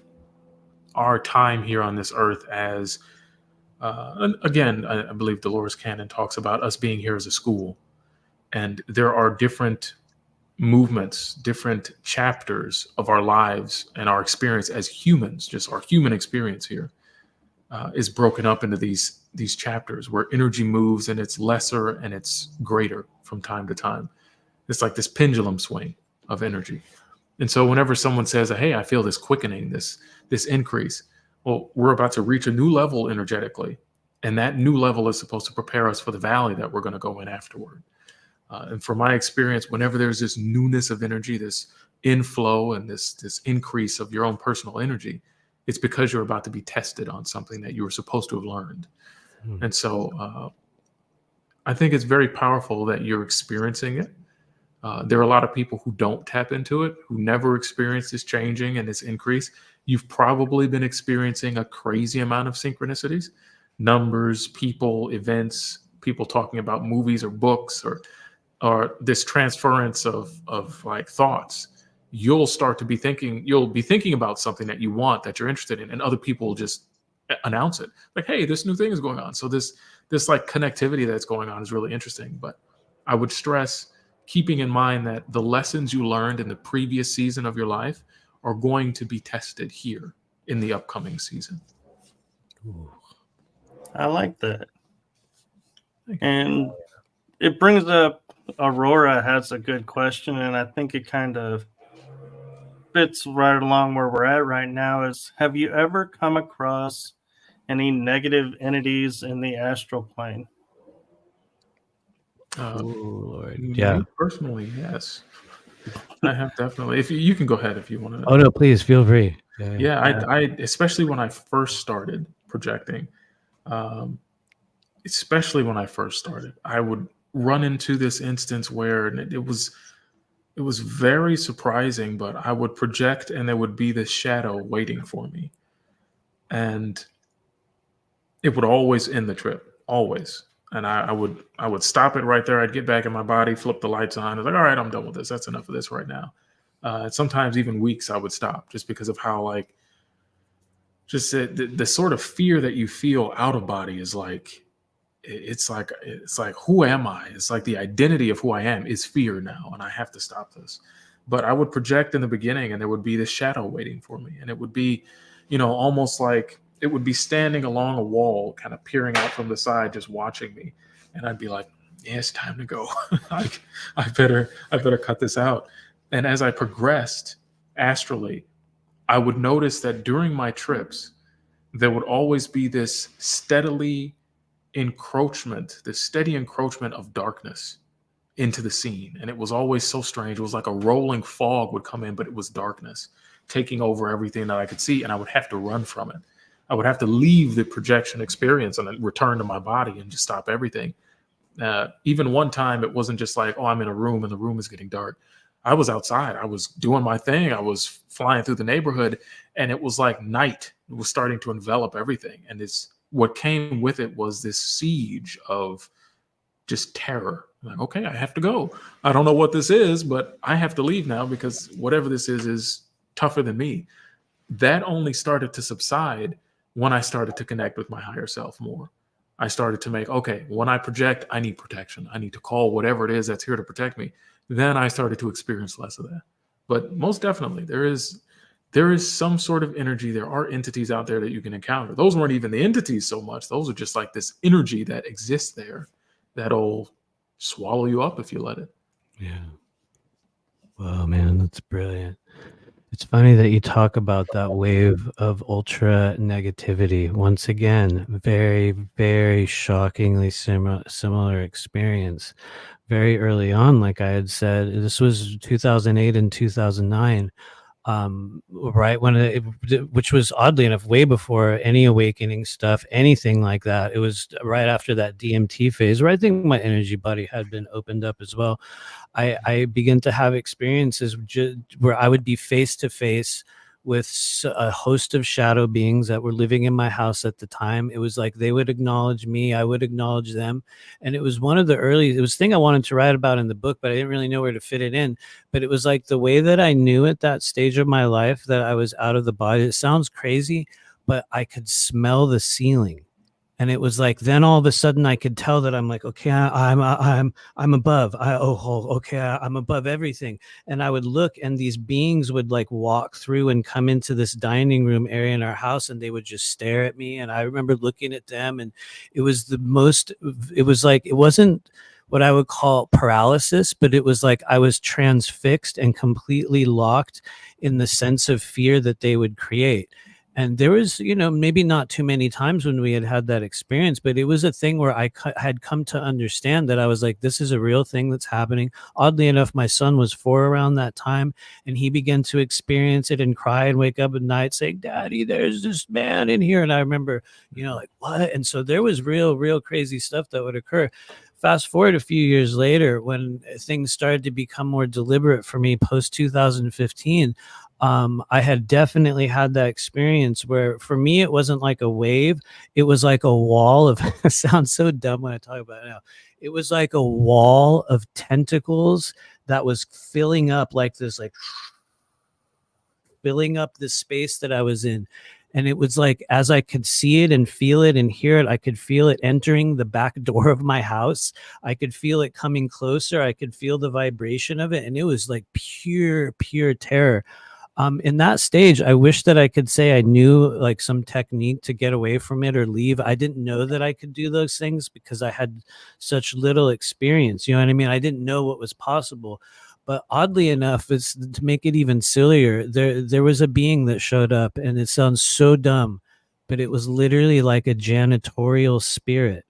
our time here on this earth as, again, I believe Dolores Cannon talks about us being here as a school. And there are different movements, different chapters of our lives and our experience as humans, just our human experience here, is broken up into these chapters where energy moves, and it's lesser and it's greater from time to time. It's like this pendulum swing of energy. And so whenever someone says, hey, I feel this quickening, this increase, well, we're about to reach a new level energetically. And that new level is supposed to prepare us for the valley that we're going to go in afterward. And from my experience, whenever there's this newness of energy, this inflow and this increase of your own personal energy, it's because you're about to be tested on something that you were supposed to have learned. And so I think it's very powerful that you're experiencing it. There are a lot of people who don't tap into it, who never experience this changing and this increase. You've probably been experiencing a crazy amount of synchronicities, numbers, people, events, people talking about movies or books, or this transference of like thoughts. You'll be thinking about something that you want, that you're interested in, and other people will just announce it. Like, hey, this new thing is going on. So this like connectivity that's going on is really interesting. But I would stress keeping in mind that the lessons you learned in the previous season of your life are going to be tested here in the upcoming season. Ooh. I like that. And it brings up, Aurora has a good question, and I think it kind of fits right along where we're at right now. Is, have you ever come across any negative entities in the astral plane? Lord. Yeah. Me personally, yes. I have definitely. If you can go ahead if you want to. Oh no, please feel free. Yeah. I especially when I first started projecting, I would run into this instance where it was very surprising, but I would project and there would be this shadow waiting for me, and it would always end the trip, always. And I would stop it right there. I'd get back in my body, flip the lights on. I was like, all right, I'm done with this. That's enough of this right now. Sometimes even weeks I would stop just because of how like just the sort of fear that you feel out of body is like, it's like, who am I? It's like the identity of who I am is fear now, and I have to stop this. But I would project in the beginning, and there would be this shadow waiting for me, and it would be, almost like it would be standing along a wall, kind of peering out from the side, just watching me, and I'd be like, "Yeah, it's time to go. I better cut this out." And as I progressed astrally, I would notice that during my trips, there would always be this steady encroachment of darkness into the scene. And it was always so strange. It was like a rolling fog would come in, but it was darkness taking over everything that I could see. And I would have to run from it. I would have to leave the projection experience and then return to my body and just stop everything. Even one time, it wasn't just like, oh, I'm in a room and the room is getting dark. I was outside. I was doing my thing. I was flying through the neighborhood, and it was like night. It was starting to envelop everything. And what came with it was this siege of just terror. Like, okay, I have to go. I don't know what this is, but I have to leave now because whatever this is tougher than me. That only started to subside when I started to connect with my higher self more. I started to make, okay, when I project, I need protection. I need to call whatever it is that's here to protect me. Then I started to experience less of that. But most definitely, there is some sort of energy. There are entities out there that you can encounter. Those weren't even the entities so much. Those are just like this energy that exists there that'll swallow you up if you let it. Yeah. Wow, man, that's brilliant. It's funny that you talk about that wave of ultra negativity. Once again, very, very shockingly similar experience. Very early on, like I had said, this was 2008 and 2009, right when which was oddly enough way before any awakening stuff, anything like that. It was right after that DMT phase where I think my energy body had been opened up as well. I began to have experiences where I would be face to face with a host of shadow beings that were living in my house at the time. It was like they would acknowledge me, I would acknowledge them. And it was one of the early, it was a thing I wanted to write about in the book, but I didn't really know where to fit it in. But it was like the way that I knew at that stage of my life that I was out of the body. It sounds crazy, but I could smell the ceiling. And it was like, then all of a sudden I could tell that I'm like, okay, I'm above. Okay, I'm above everything. And I would look, and these beings would like walk through and come into this dining room area in our house, and they would just stare at me. And I remember looking at them, and it was it was like, it wasn't what I would call paralysis, but it was like I was transfixed and completely locked in the sense of fear that they would create. And there was, maybe not too many times when we had that experience, but it was a thing where I had come to understand that I was like, this is a real thing that's happening. Oddly enough, my son was 4 around that time, and he began to experience it and cry and wake up at night saying, Daddy, there's this man in here. And I remember, like, what? And so there was real crazy stuff that would occur. Fast forward a few years later, when things started to become more deliberate for me post 2015, I had definitely had that experience where for me, it wasn't like a wave. It was like a wall of, it sounds so dumb when I talk about it now. It was like a wall of tentacles that was filling up like this, like filling up the space that I was in. And it was like, as I could see it and feel it and hear it, I could feel it entering the back door of my house. I could feel it coming closer. I could feel the vibration of it. And it was like pure terror. In that stage, I wish that I could say I knew like some technique to get away from it or leave. I didn't know that I could do those things because I had such little experience. You know what I mean? I didn't know what was possible. But oddly enough, it's to make it even sillier. There was a being that showed up, and it sounds so dumb, but it was literally like a janitorial spirit.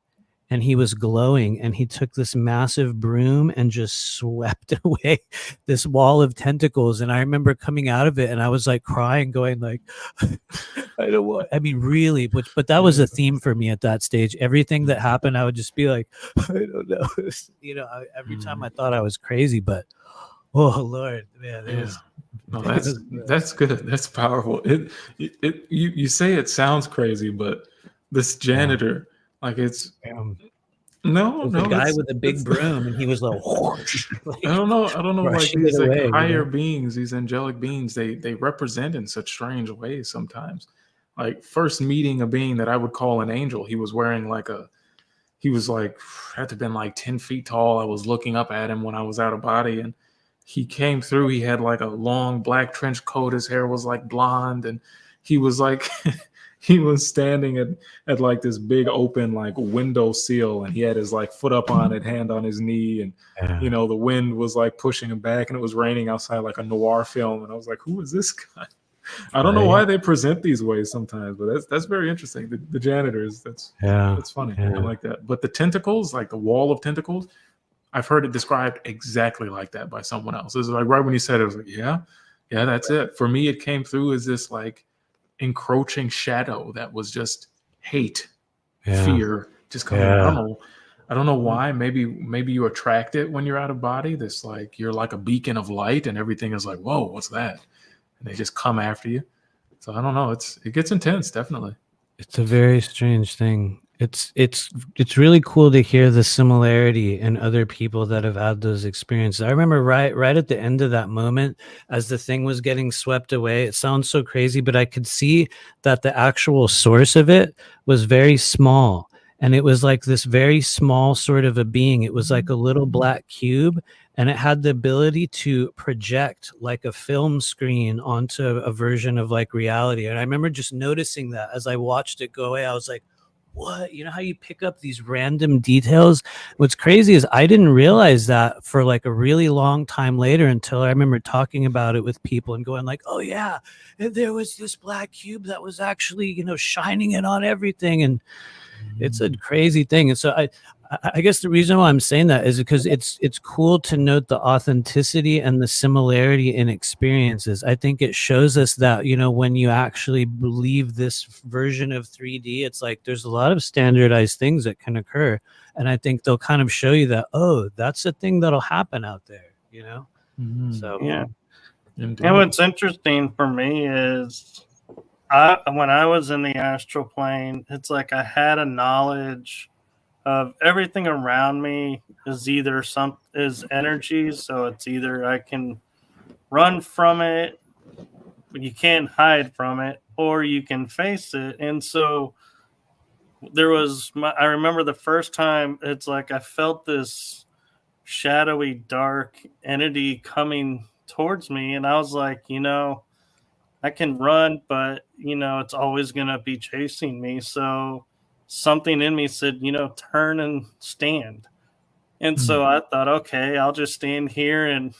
And he was glowing, and he took this massive broom and just swept away this wall of tentacles. And I remember coming out of it, and I was like crying, going like, I don't want, I mean, really, but that was a theme for me at that stage. Everything that happened, I would just be like, I don't know. Every time I thought I was crazy, but oh Lord, man, no, that's good. That's powerful. You say it sounds crazy, but this janitor, like it's the guy with a big broom, and he was like, I don't know, like these away, higher beings, these angelic beings, they represent in such strange ways sometimes. Like first meeting a being that I would call an angel, he was wearing he was like had to have been like 10 feet tall. I was looking up at him when I was out of body, and he came through. He had like a long black trench coat. His hair was like blonde, and he was like he was standing at like this big open like window sill, and he had his like foot up on it, hand on his knee, and the wind was like pushing him back, and it was raining outside like a noir film. And I was like, who is this guy? I don't know why they present these ways sometimes, but that's very interesting. The janitors, that's funny. I like that. But the tentacles, like the wall of tentacles, I've heard it described exactly like that by someone else. It was like right when you said it, I was like, yeah, that's it. For me, it came through as this like encroaching shadow that was just hate, fear, just coming. I don't know why. Maybe you attract it when you're out of body. This like you're like a beacon of light, and everything is like, whoa, what's that? And they just come after you. So I don't know. It gets intense, definitely. It's a very strange thing. It's really cool to hear the similarity in other people that have had those experiences. I remember right at the end of that moment, as the thing was getting swept away, it sounds so crazy, but I could see that the actual source of it was very small. And it was like this very small sort of a being. It was like a little black cube, and it had the ability to project like a film screen onto a version of like reality. And I remember just noticing that as I watched it go away. I was like, what? You know how you pick up these random details? What's crazy is I didn't realize that for like a really long time later, until I remember talking about it with people and going like, oh yeah, there was this black cube that was actually, shining it on everything. And it's a crazy thing. And so I guess the reason why I'm saying that is because it's cool to note the authenticity and the similarity in experiences. I think it shows us that, when you actually believe this version of 3D, it's like there's a lot of standardized things that can occur. And I think they'll kind of show you that, oh, that's a thing that'll happen out there, So yeah. And what's interesting for me is when I was in the astral plane, it's like I had a knowledge of everything around me is either is energy, so it's either I can run from it, but you can't hide from it, or you can face it. And so I remember the first time, it's like I felt this shadowy dark entity coming towards me, and I was like, I can run, but it's always gonna be chasing me. So something in me said, turn and stand. And so I thought, okay, I'll just stand here and,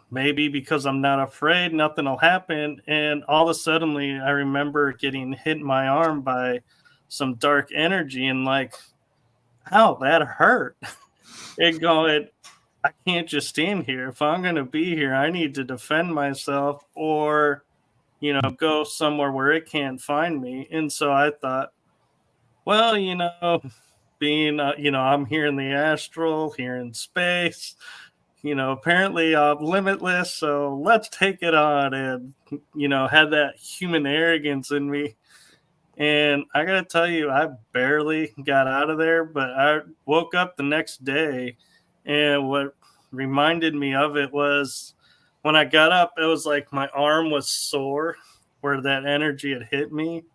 maybe because I'm not afraid, nothing will happen. And all of a sudden, I remember getting hit in my arm by some dark energy and like, ow, that hurt. And going, I can't just stand here. If I'm going to be here, I need to defend myself or, go somewhere where it can't find me. And so I thought, well, being, I'm here in the astral, here in space, apparently I'm limitless. So let's take it on and, had that human arrogance in me. And I got to tell you, I barely got out of there, but I woke up the next day. And what reminded me of it was when I got up, it was like my arm was sore where that energy had hit me.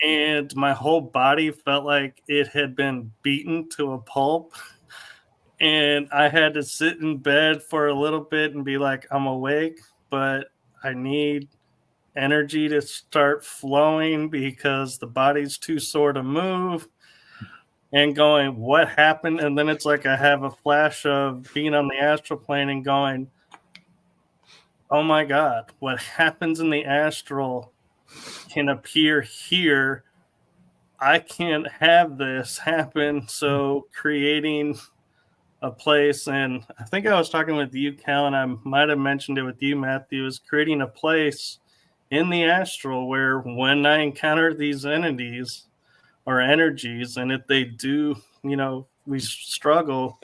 And my whole body felt like it had been beaten to a pulp. And I had to sit in bed for a little bit and be like, I'm awake, but I need energy to start flowing because the body's too sore to move. And going, what happened? And then it's like I have a flash of being on the astral plane and going, oh my God, what happens in the astral can appear here. I can't have this happen. So creating a place, and I think I was talking with you, Cal, and I might have mentioned it with you, Matthew, is creating a place in the astral where when I encounter these entities or energies, and if they do, we struggle,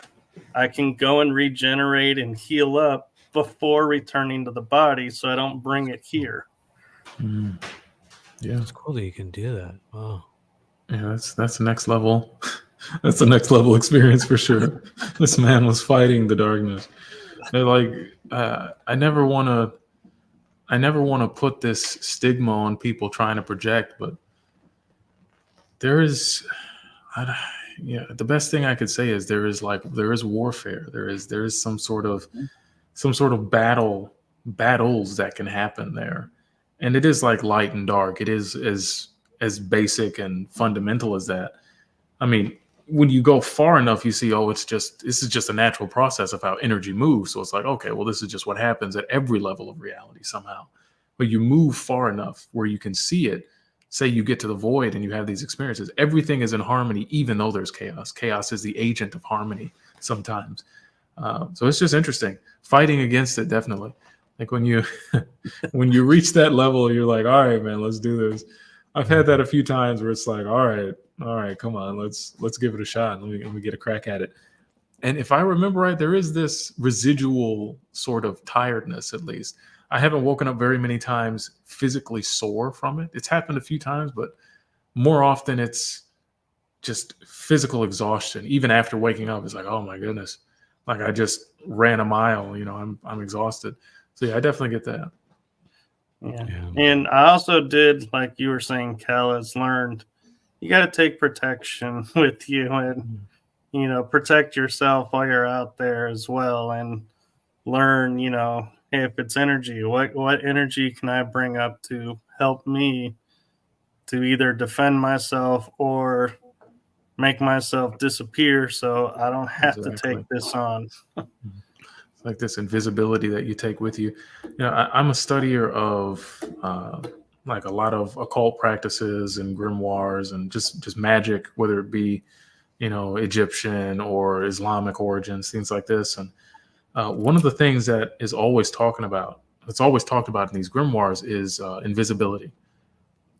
I can go and regenerate and heal up before returning to the body so I don't bring it here. Yeah, it's cool that you can do that. Wow. Yeah, that's the next level. That's the next level experience for sure. This man was fighting the darkness. They're like, I never want to put this stigma on people trying to project, but there is, the best thing I could say is there is warfare. There is some sort of battles that can happen there. And it is like light and dark. It is as basic and fundamental as that. I mean, when you go far enough, you see, this is just a natural process of how energy moves. So it's like, okay, well, this is just what happens at every level of reality somehow. But you move far enough where you can see it. Say you get to the void and you have these experiences. Everything is in harmony, even though there's chaos. Chaos is the agent of harmony sometimes. So it's just interesting. Fighting against it, definitely. Like when you when you reach that level, you're like, all right, man, let's do this. I've had that a few times where it's like, all right, come on, let's give it a shot. Let me get a crack at it. And if I remember right, there is this residual sort of tiredness, at least. I haven't woken up very many times physically sore from it. It's happened a few times, but more often it's just physical exhaustion. Even after waking up, it's like, oh my goodness, like I just ran a mile. I'm exhausted. So yeah, I definitely get that. Yeah. And I also did, like you were saying, Cal has learned you got to take protection with you and, protect yourself while you're out there as well, and learn, hey, if it's energy, what energy can I bring up to help me to either defend myself or make myself disappear so I don't have to take this on. Like this invisibility that you take with you. I'm a studier of like a lot of occult practices and grimoires and just magic, whether it be Egyptian or Islamic origins, things like this. And one of the things that is always talked about in these grimoires is invisibility.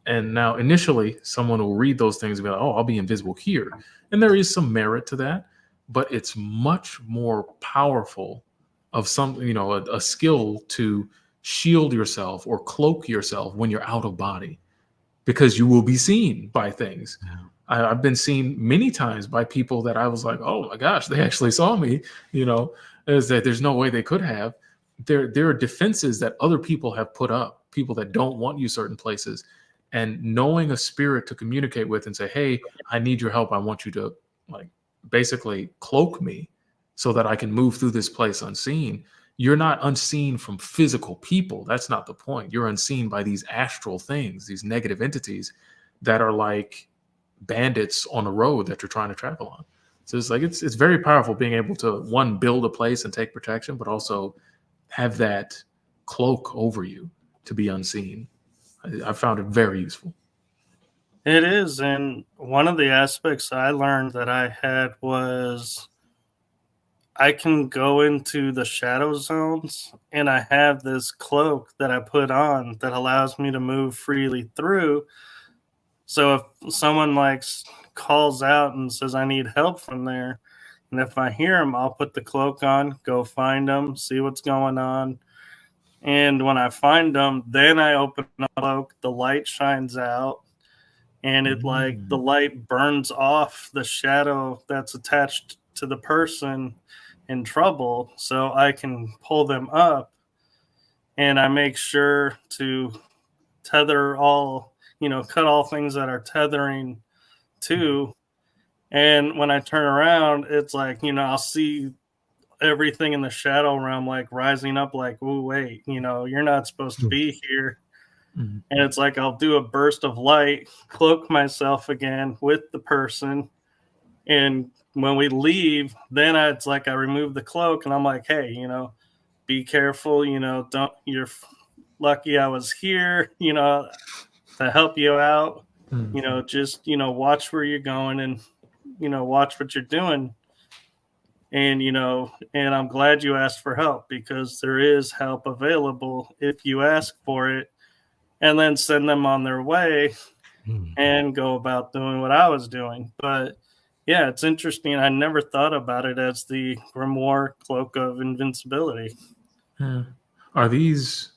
And now initially someone will read those things and be like, oh, I'll be invisible here. And there is some merit to that, but it's much more powerful of a skill to shield yourself or cloak yourself when you're out of body, because you will be seen by things. Yeah. I've been seen many times by people that I was like, oh my gosh, they actually saw me, is that there's no way they could have. There are defenses that other people have put up, people that don't want you certain places. And knowing a spirit to communicate with and say, hey, I need your help. I want you to basically cloak me so that I can move through this place unseen. You're not unseen from physical people. That's not the point. You're unseen by these astral things, these negative entities that are like bandits on a road that you're trying to travel on. So it's very powerful being able to, one, build a place and take protection, but also have that cloak over you to be unseen. I found it very useful. It is. And one of the aspects I learned that I had was I can go into the shadow zones, and I have this cloak that I put on that allows me to move freely through. So if someone calls out and says I need help from there, and if I hear them, I'll put the cloak on, go find them, see what's going on. And when I find them, then I open the cloak, the light shines out, and it the light burns off the shadow that's attached to the person in trouble, so I can pull them up. And I make sure to tether all, cut all things that are tethering to. And when I turn around, it's I'll see everything in the shadow realm rising up, oh wait, you're not supposed to be here. Mm-hmm. And it's I'll do a burst of light, cloak myself again with the person, and when we leave, then it's I remove the cloak and I'm like, hey, be careful, don't, you're lucky I was here, to help you out. Mm-hmm. Just, watch where you're going and, watch what you're doing. And, and I'm glad you asked for help, because there is help available if you ask for it, and then send them on their way and go about doing what I was doing. But yeah, it's interesting. I never thought about it as the grimoire cloak of invincibility. Yeah. Are these,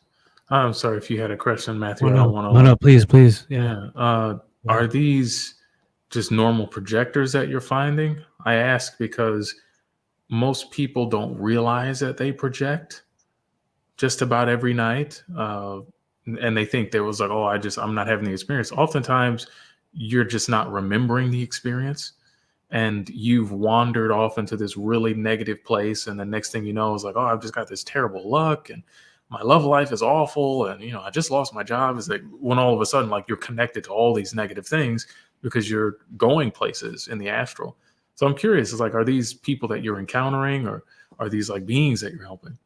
I'm sorry if you had a question, Matthew. No, please. Yeah. Are these just normal projectors that you're finding? I ask because most people don't realize that they project just about every night. And they think there was I'm not having the experience. Oftentimes you're just not remembering the experience. and you've wandered off into this really negative place, and the next thing you know is like, oh, I've just got this terrible luck and my love life is awful, and I just lost my job. Is like when all of a sudden like you're connected to all these negative things because you're going places in the astral. So I'm curious, is like, are these people that you're encountering, or are these like beings that you're helping?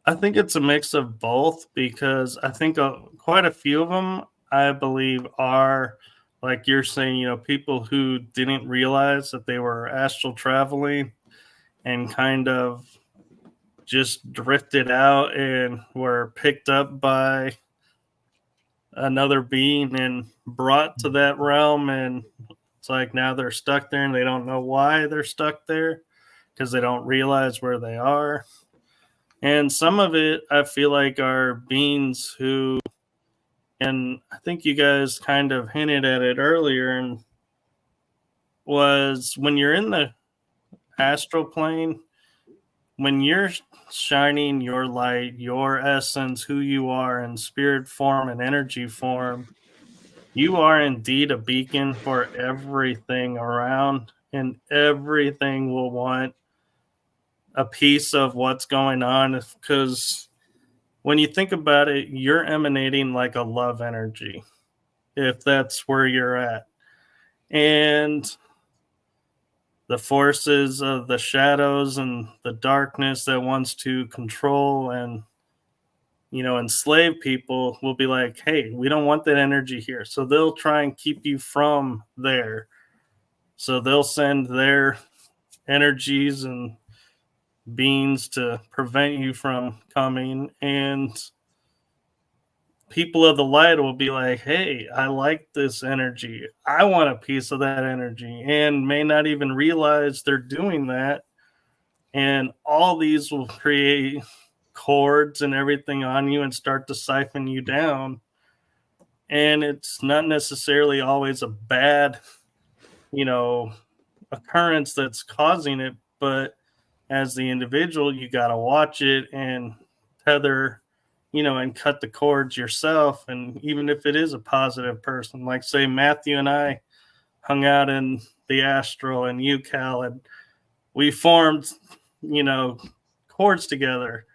I think it's a mix of both, because I think quite a few of them, I believe, are, like you're saying, people who didn't realize that they were astral traveling and kind of just drifted out and were picked up by another being and brought to that realm. And it's like now they're stuck there and they don't know why they're stuck there because they don't realize where they are. And some of it, I feel like, are beings who, and I think you guys kind of hinted at it earlier, and was when you're in the astral plane, when you're shining your light, your essence, who you are in spirit form and energy form, you are indeed a beacon for everything around, and everything will want a piece of what's going on, because when you think about it, you're emanating like a love energy, if that's where you're at. And the forces of the shadows and the darkness that wants to control and enslave people will be like, hey, we don't want that energy here. So they'll try and keep you from there. So they'll send their energies and beings to prevent you from coming. And people of the light will be like, hey, I like this energy. I want a piece of that energy, and may not even realize they're doing that. And all these will create cords and everything on you and start to siphon you down. And it's not necessarily always a bad, occurrence that's causing it, but as the individual, you got to watch it and tether, and cut the cords yourself. And even if it is a positive person, like say Matthew and I hung out in the astral and UCal, and we formed, cords together.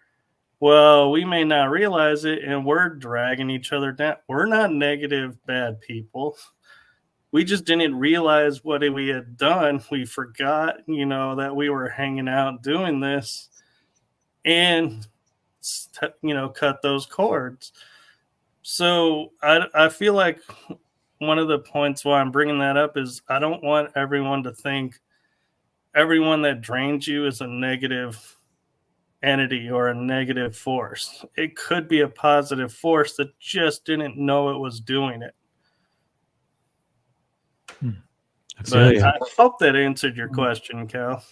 Well, we may not realize it, and we're dragging each other down. We're not negative, bad people. We just didn't realize what we had done. We forgot, that we were hanging out doing this, and, cut those cords. So I feel like one of the points why I'm bringing that up is I don't want everyone to think everyone that drains you is a negative entity or a negative force. It could be a positive force that just didn't know it was doing it. But I hope that answered your question, Cal.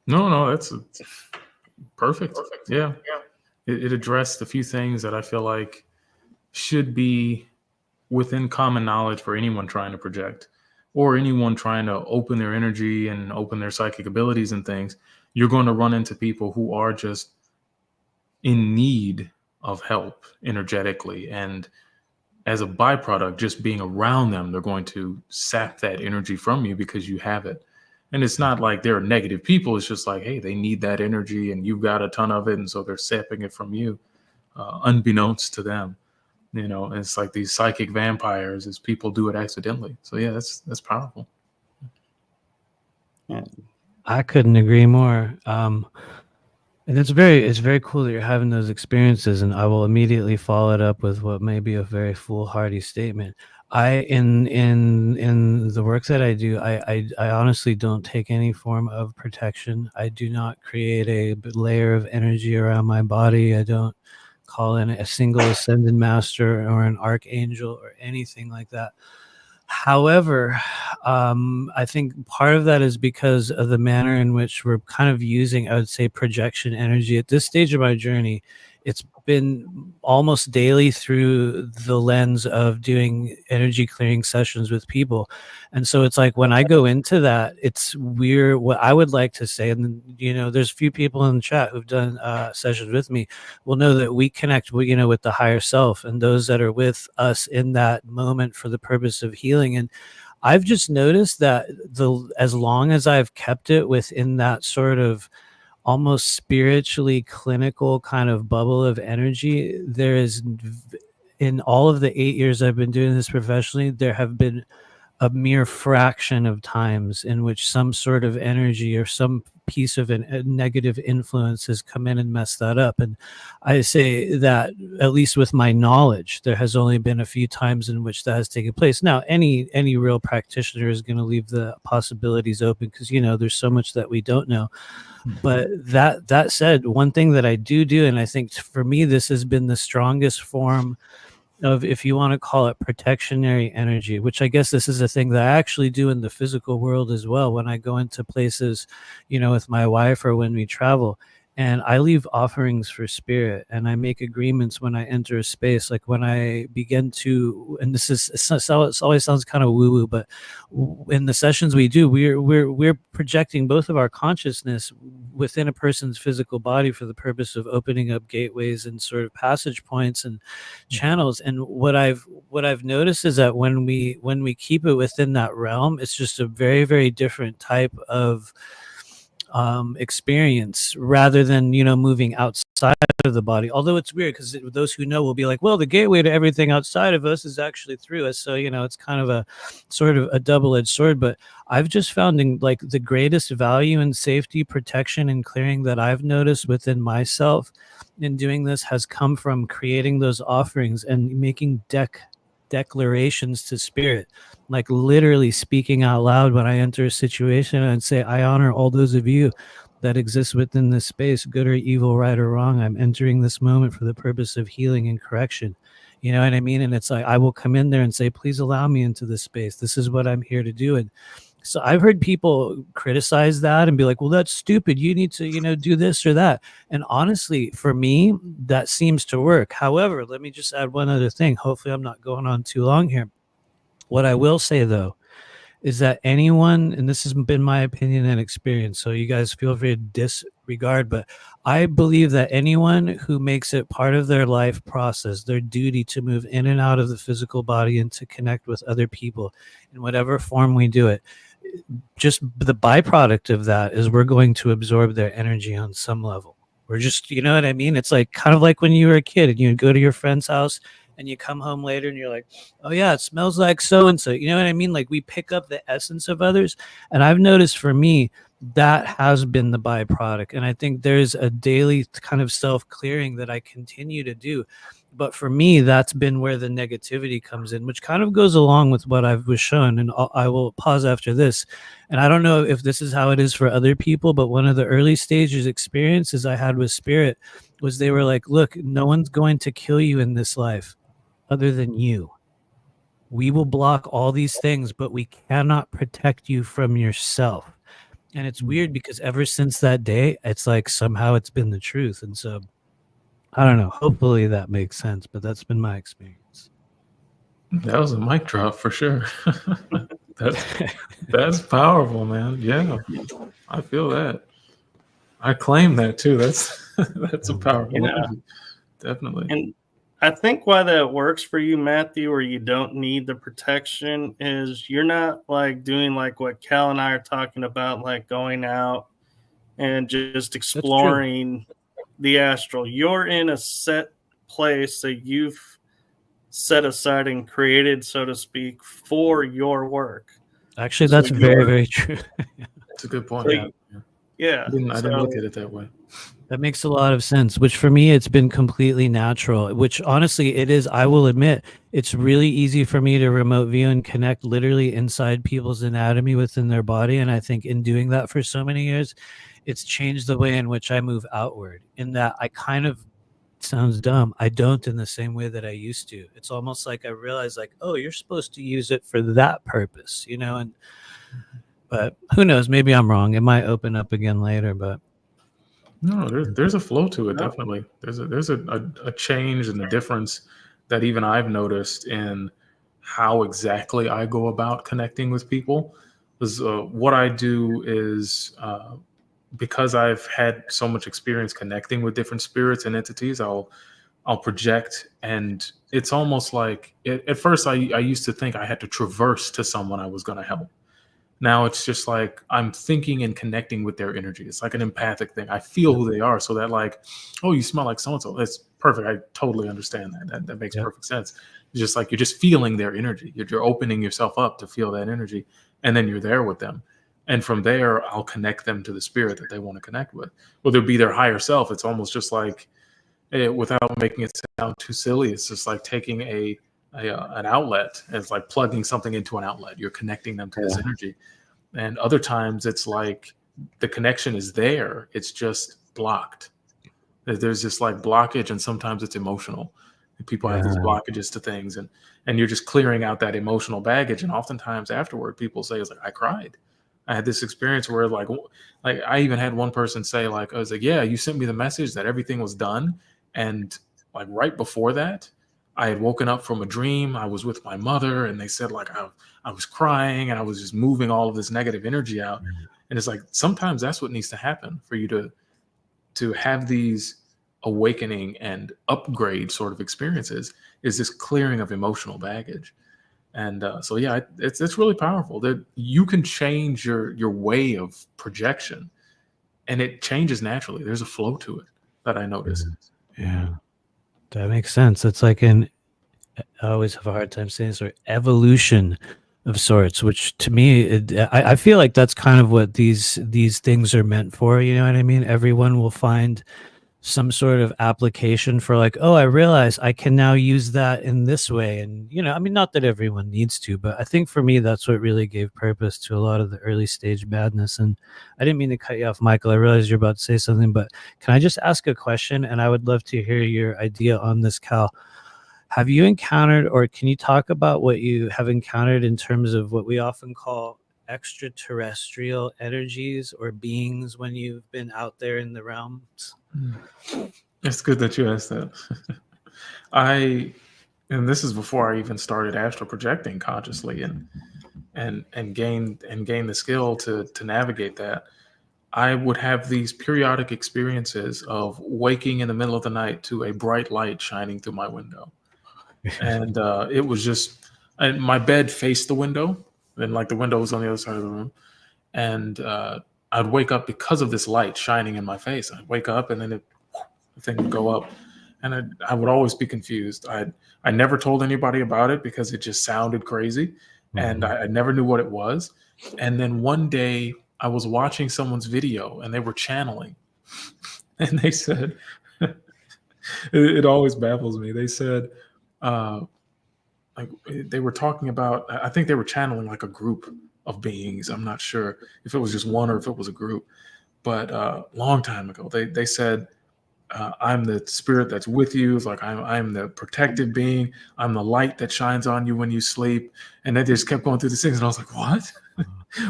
No, that's perfect. Yeah. It addressed a few things that I feel like should be within common knowledge for anyone trying to project, or anyone trying to open their energy and open their psychic abilities and things. You're going to run into people who are just in need of help energetically. And as a byproduct, just being around them, they're going to sap that energy from you because you have it. And it's not like they're negative people. It's just like, hey, they need that energy and you've got a ton of it. And so they're sapping it from you, unbeknownst to them. It's like these psychic vampires, as people do it accidentally. So yeah, that's powerful. Yeah. I couldn't agree more. And it's very cool that you're having those experiences, and I will immediately follow it up with what may be a very foolhardy statement. In the work that I do, I honestly don't take any form of protection. I do not create a layer of energy around my body. I don't call in a single ascended master or an archangel or anything like that. However, I think part of that is because of the manner in which we're kind of using, I would say, projection energy. At this stage of my journey, it's been almost daily through the lens of doing energy clearing sessions with people. And so it's like when I go into that, it's weird. What I would like to say, and there's a few people in the chat who've done sessions with me will know that we connect with the higher self and those that are with us in that moment for the purpose of healing. And I've just noticed that as long as I've kept it within that sort of almost spiritually clinical kind of bubble of energy, there is, in all of the 8 years I've been doing this professionally, there have been a mere fraction of times in which some sort of energy or some piece of a negative influence has come in and messed that up. And I say that, at least with my knowledge, there has only been a few times in which that has taken place. Now, any real practitioner is going to leave the possibilities open, because there's so much that we don't know. But that said, one thing that I do, and I think for me this has been the strongest form of, if you want to call it, protectionary energy, which I guess this is a thing that I actually do in the physical world as well. When I go into places, with my wife, or when we travel, and I leave offerings for spirit, and I make agreements when I enter a space. Like when I begin to, and this is, it always sounds kind of woo-woo, but in the sessions we do, we're projecting both of our consciousness within a person's physical body for the purpose of opening up gateways and sort of passage points and channels. And what I've noticed is that when we keep it within that realm, it's just a very, very different type of experience, rather than moving outside of the body. Although it's weird, because those who know will be like, well, the gateway to everything outside of us is actually through us. So it's kind of a sort of a double-edged sword. But I've just found, in like, the greatest value and safety, protection, and clearing that I've noticed within myself in doing this has come from creating those offerings and making declarations to spirit, like literally speaking out loud when I enter a situation, and say, I honor all those of you that exist within this space, good or evil, right or wrong. I'm entering this moment for the purpose of healing and correction. You know what I mean? And it's like, I will come in there and say, please allow me into this space. This is what I'm here to do. And so I've heard people criticize that and be like, well, that's stupid. You need to, do this or that. And honestly, for me, that seems to work. However, let me just add one other thing. Hopefully I'm not going on too long here. What I will say, though, is that anyone, and this has been my opinion and experience, so you guys feel free to disregard, but I believe that anyone who makes it part of their life process, their duty to move in and out of the physical body and to connect with other people in whatever form we do it, just the byproduct of that is we're going to absorb their energy on some level. We're just, you know what I mean? It's like kind of like when you were a kid and you'd go to your friend's house and you come home later and you're like, oh yeah, it smells like so-and-so. You know what I mean? Like, we pick up the essence of others. And I've noticed, for me, that has been the byproduct. And I think there's a daily kind of self-clearing that I continue to do. But for me, that's been where the negativity comes in, which kind of goes along with what I was shown. And I will pause after this. And I don't know if this is how it is for other people, but one of the early stages experiences I had with spirit was, they were like, look, no one's going to kill you in this life other than you. We will block all these things, but we cannot protect you from yourself. And it's weird, because ever since that day, it's like somehow it's been the truth. And so I don't know. Hopefully that makes sense, but that's been my experience. That was a mic drop for sure. That's powerful, man. Yeah, I feel that. I claim that too. That's a powerful energy. Definitely. And I think why that works for you, Matthew, or you don't need the protection, is you're not like doing like what Cal and I are talking about, like going out and just exploring the astral. You're in a set place that you've set aside and created, so to speak, for your work. Actually, that's very, very true. That's a good point. Yeah. I didn't look at it that way. That makes a lot of sense, which for me, it's been completely natural, which honestly it is. I will admit, it's really easy for me to remote view and connect literally inside people's anatomy within their body. And I think in doing that for so many years, it's changed the way in which I move outward, in that I kind of, sounds dumb, I don't in the same way that I used to. It's almost like I realized, like, oh, you're supposed to use it for that purpose, and but who knows, maybe I'm wrong. It might open up again later, but no, there's a flow to it. Definitely, there's a change and a difference that even I've noticed in how exactly I go about connecting with people. Because what I do is, because I've had so much experience connecting with different spirits and entities, I'll I'll project, and it's almost like at first I used to think I had to traverse to someone I was going to help. Now it's just like I'm thinking and connecting with their energy. It's like an empathic thing. I feel who they are, so that like, oh, you smell like so and so. That's perfect. I totally understand that. That makes perfect sense. It's just like you're just feeling their energy. You're opening yourself up to feel that energy, and then you're there with them. And from there, I'll connect them to the spirit that they want to connect with. Whether it be their higher self, it's almost just like, without making it sound too silly, it's just like taking an outlet, and it's like plugging something into an outlet. You're connecting them to this energy. And other times it's like the connection is there, it's just blocked. There's this like blockage, and sometimes it's emotional. And people have these blockages to things, and you're just clearing out that emotional baggage. And oftentimes afterward, people say, it's like, I cried. I had this experience where like I even had one person say, like, I was like, yeah, you sent me the message that everything was done. And like right before that, I had woken up from a dream. I was with my mother, and they said like I was crying, and I was just moving all of this negative energy out. And it's like sometimes that's what needs to happen for you to have these awakening and upgrade sort of experiences, is this clearing of emotional baggage. And so yeah, it's really powerful that you can change your way of projection, and it changes naturally. There's a flow to it that I noticed. Yeah, that makes sense. It's like I always have a hard time saying sort of evolution of sorts, which to me, I feel like that's kind of what these things are meant for. You know what I mean? Everyone will find some sort of application for like, oh, I realize I can now use that in this way. And, you know, I mean, not that everyone needs to, but I think for me, that's what really gave purpose to a lot of the early stage madness. And I didn't mean to cut you off, Michael. I realized you're about to say something, but can I just ask a question? And I would love to hear your idea on this, Cal. Have you encountered, or can you talk about what you have encountered in terms of what we often call extraterrestrial energies or beings when you've been out there in the realms? It's good that you asked that. And this is before I even started astral projecting consciously and gain the skill to navigate that. I would have these periodic experiences of waking in the middle of the night to a bright light shining through my window. And it was just, and my bed faced the window, and like the window was on the other side of the room. And I'd wake up because of this light shining in my face. I'd wake up, and then the thing would go up, and I would always be confused. I never told anybody about it because it just sounded crazy, and I never knew what it was. And then one day I was watching someone's video, and they were channeling, and they said, it always baffles me. They said, like they were talking about, I think they were channeling like a group of beings. I'm not sure if it was just one or if it was a group, but long time ago, they said, I'm the spirit that's with you. It's like I'm the protective being. I'm the light that shines on you when you sleep. And they just kept going through these things, and I was like, what?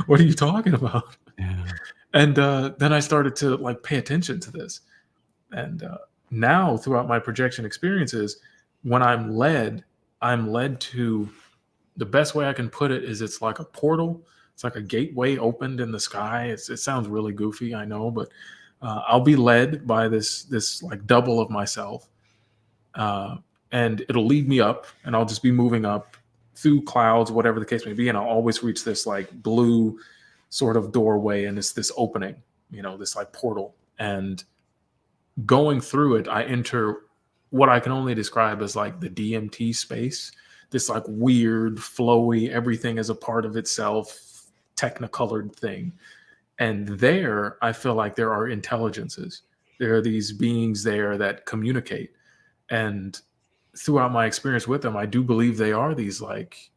What are you talking about? Yeah. And then I started to like pay attention to this. And now throughout my projection experiences, when I'm led to, the best way I can put it is it's like a portal. It's like a gateway opened in the sky. It sounds really goofy, I know, but I'll be led by this like double of myself, and it'll lead me up, and I'll just be moving up through clouds, whatever the case may be, and I'll always reach this like blue sort of doorway, and it's this opening, this like portal, and going through it, I enter what I can only describe as like the DMT space, this like weird, flowy, everything is a part of itself, technicolored thing. And there, I feel like there are intelligences. There are these beings there that communicate. And throughout my experience with them, I do believe they are these like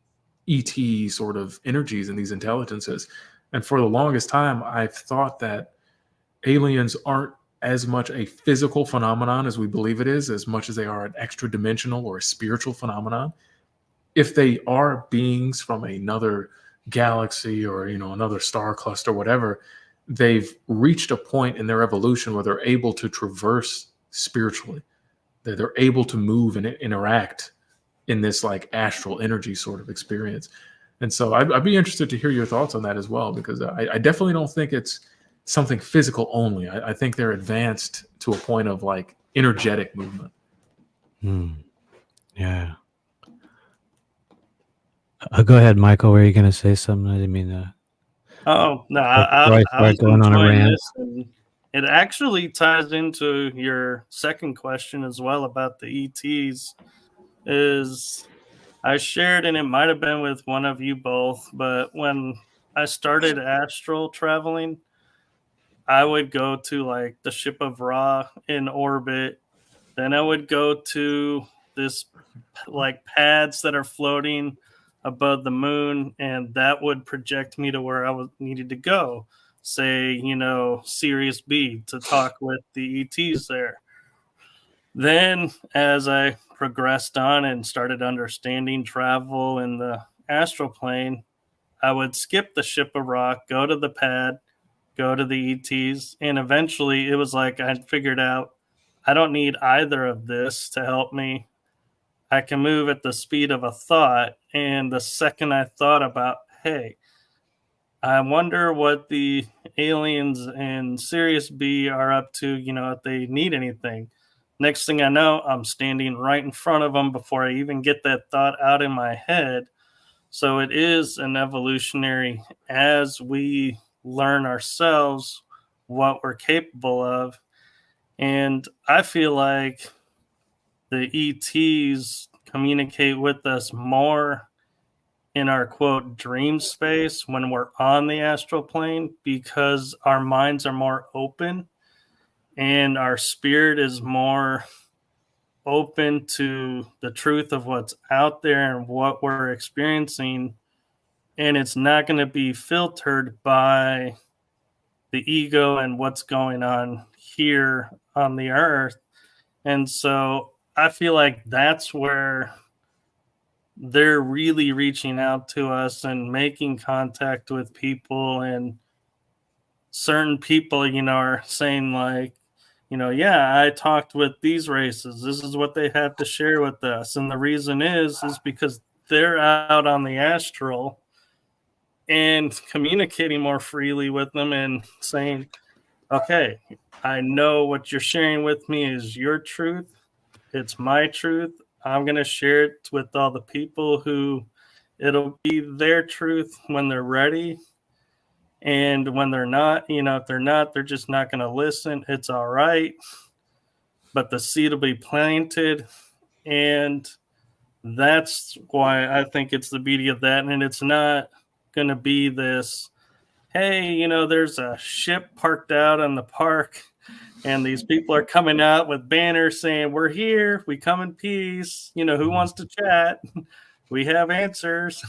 ET sort of energies and these intelligences. And for the longest time, I've thought that aliens aren't as much a physical phenomenon as we believe it is, as much as they are an extra dimensional or a spiritual phenomenon. If they are beings from another galaxy or another star cluster, whatever, they've reached a point in their evolution where they're able to traverse spiritually. They're able to move and interact in this like astral energy sort of experience. And so I'd be interested to hear your thoughts on that as well, because I definitely don't think it's something physical only. I think they're advanced to a point of like energetic movement. Yeah. Go ahead, Michael. Were you going to say something? I didn't mean to. Oh no, Before I I was start going on a enjoying rant. this, and it actually ties into your second question as well about the ETs. Is I shared, and it might have been with one of you both, but when I started astral traveling, I would go to like the ship of Ra in orbit. Then I would go to this like pads that are floating above the moon, and that would project me to where I was needed to go. Say, Sirius B to talk with the ETs there. Then, as I progressed on and started understanding travel in the astral plane, I would skip the ship of rock, go to the pad, go to the ETs, and eventually it was like I figured out I don't need either of this to help me. I can move at the speed of a thought, and the second I thought about, hey, I wonder what the aliens in Sirius B are up to, if they need anything. Next thing I know, I'm standing right in front of them before I even get that thought out in my head. So it is an evolutionary as we learn ourselves what we're capable of. And I feel like the ETs communicate with us more in our quote dream space when we're on the astral plane because our minds are more open and our spirit is more open to the truth of what's out there and what we're experiencing, and it's not going to be filtered by the ego and what's going on here on the earth. And so I feel like that's where they're really reaching out to us and making contact with people, and certain people are saying like, yeah, I talked with these races, this is what they have to share with us, and the reason is because they're out on the astral and communicating more freely with them and saying, okay, I know what you're sharing with me is your truth, it's my truth, I'm going to share it with all the people who it'll be their truth when they're ready. And when they're not, if they're not, they're just not going to listen. It's all right. But the seed will be planted. And that's why I think it's the beauty of that. And it's not going to be this, hey, there's a ship parked out in the park and these people are coming out with banners saying, we're here, we come in peace, who wants to chat? We have answers.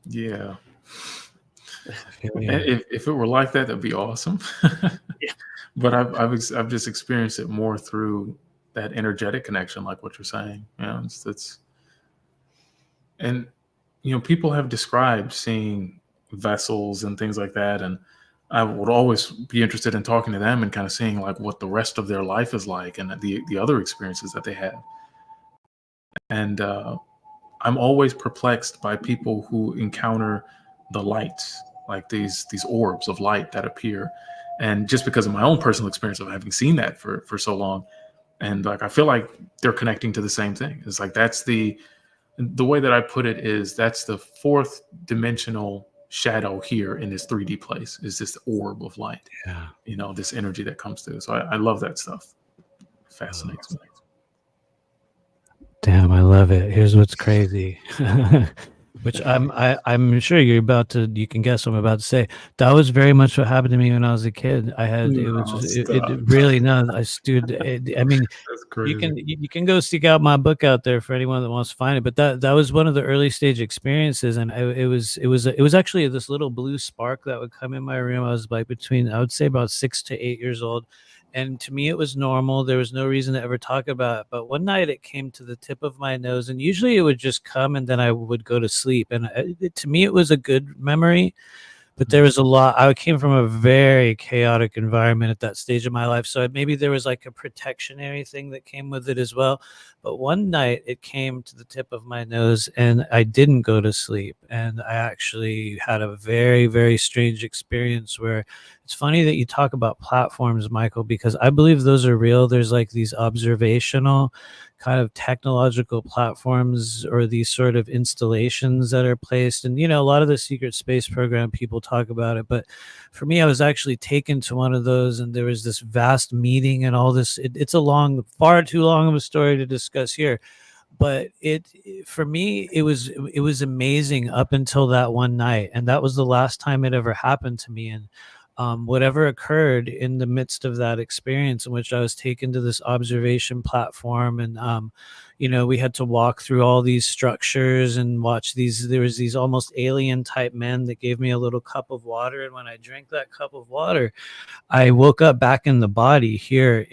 Yeah. Yeah. If it were like that, that'd be awesome. Yeah. But I've just experienced it more through that energetic connection, like what you're saying. And people have described seeing vessels and things like that, and I would always be interested in talking to them and kind of seeing like what the rest of their life is like and the other experiences that they have. And I'm always perplexed by people who encounter the lights, like these orbs of light that appear. And just because of my own personal experience of having seen that for so long, and like I feel like they're connecting to the same thing. It's like that's the way that I put it is that's the fourth dimensional shadow here in this 3D place is this orb of light. Yeah. This energy that comes through. So I love that stuff. Fascinates me. Damn, I love it. Here's what's crazy. Which I'm sure you can guess what I'm about to say. That was very much what happened to me when I was a kid. It really, no, I mean, That's crazy. you can go seek out my book out there for anyone that wants to find it. But that was one of the early stage experiences, and it was actually this little blue spark that would come in my room. I was like I would say about 6 to 8 years old. And to me, it was normal. There was no reason to ever talk about it. But one night it came to the tip of my nose, and usually it would just come and then I would go to sleep. And to me, it was a good memory. But there was a lot. I came from a very chaotic environment at that stage of my life. So maybe there was like a protectionary thing that came with it as well. But one night it came to the tip of my nose and I didn't go to sleep. And I actually had a very, very strange experience where it's funny that you talk about platforms, Michael, because I believe those are real. There's like these observational kind of technological platforms or these sort of installations that are placed. And, a lot of the secret space program people talk about it. But for me, I was actually taken to one of those and there was this vast meeting and all this. It's a far too long of a story to discuss here. But for me, it was amazing up until that one night. And that was the last time it ever happened to me. And whatever occurred in the midst of that experience in which I was taken to this observation platform and we had to walk through all these structures and watch there was these almost alien type men that gave me a little cup of water, and when I drank that cup of water I woke up back in the body here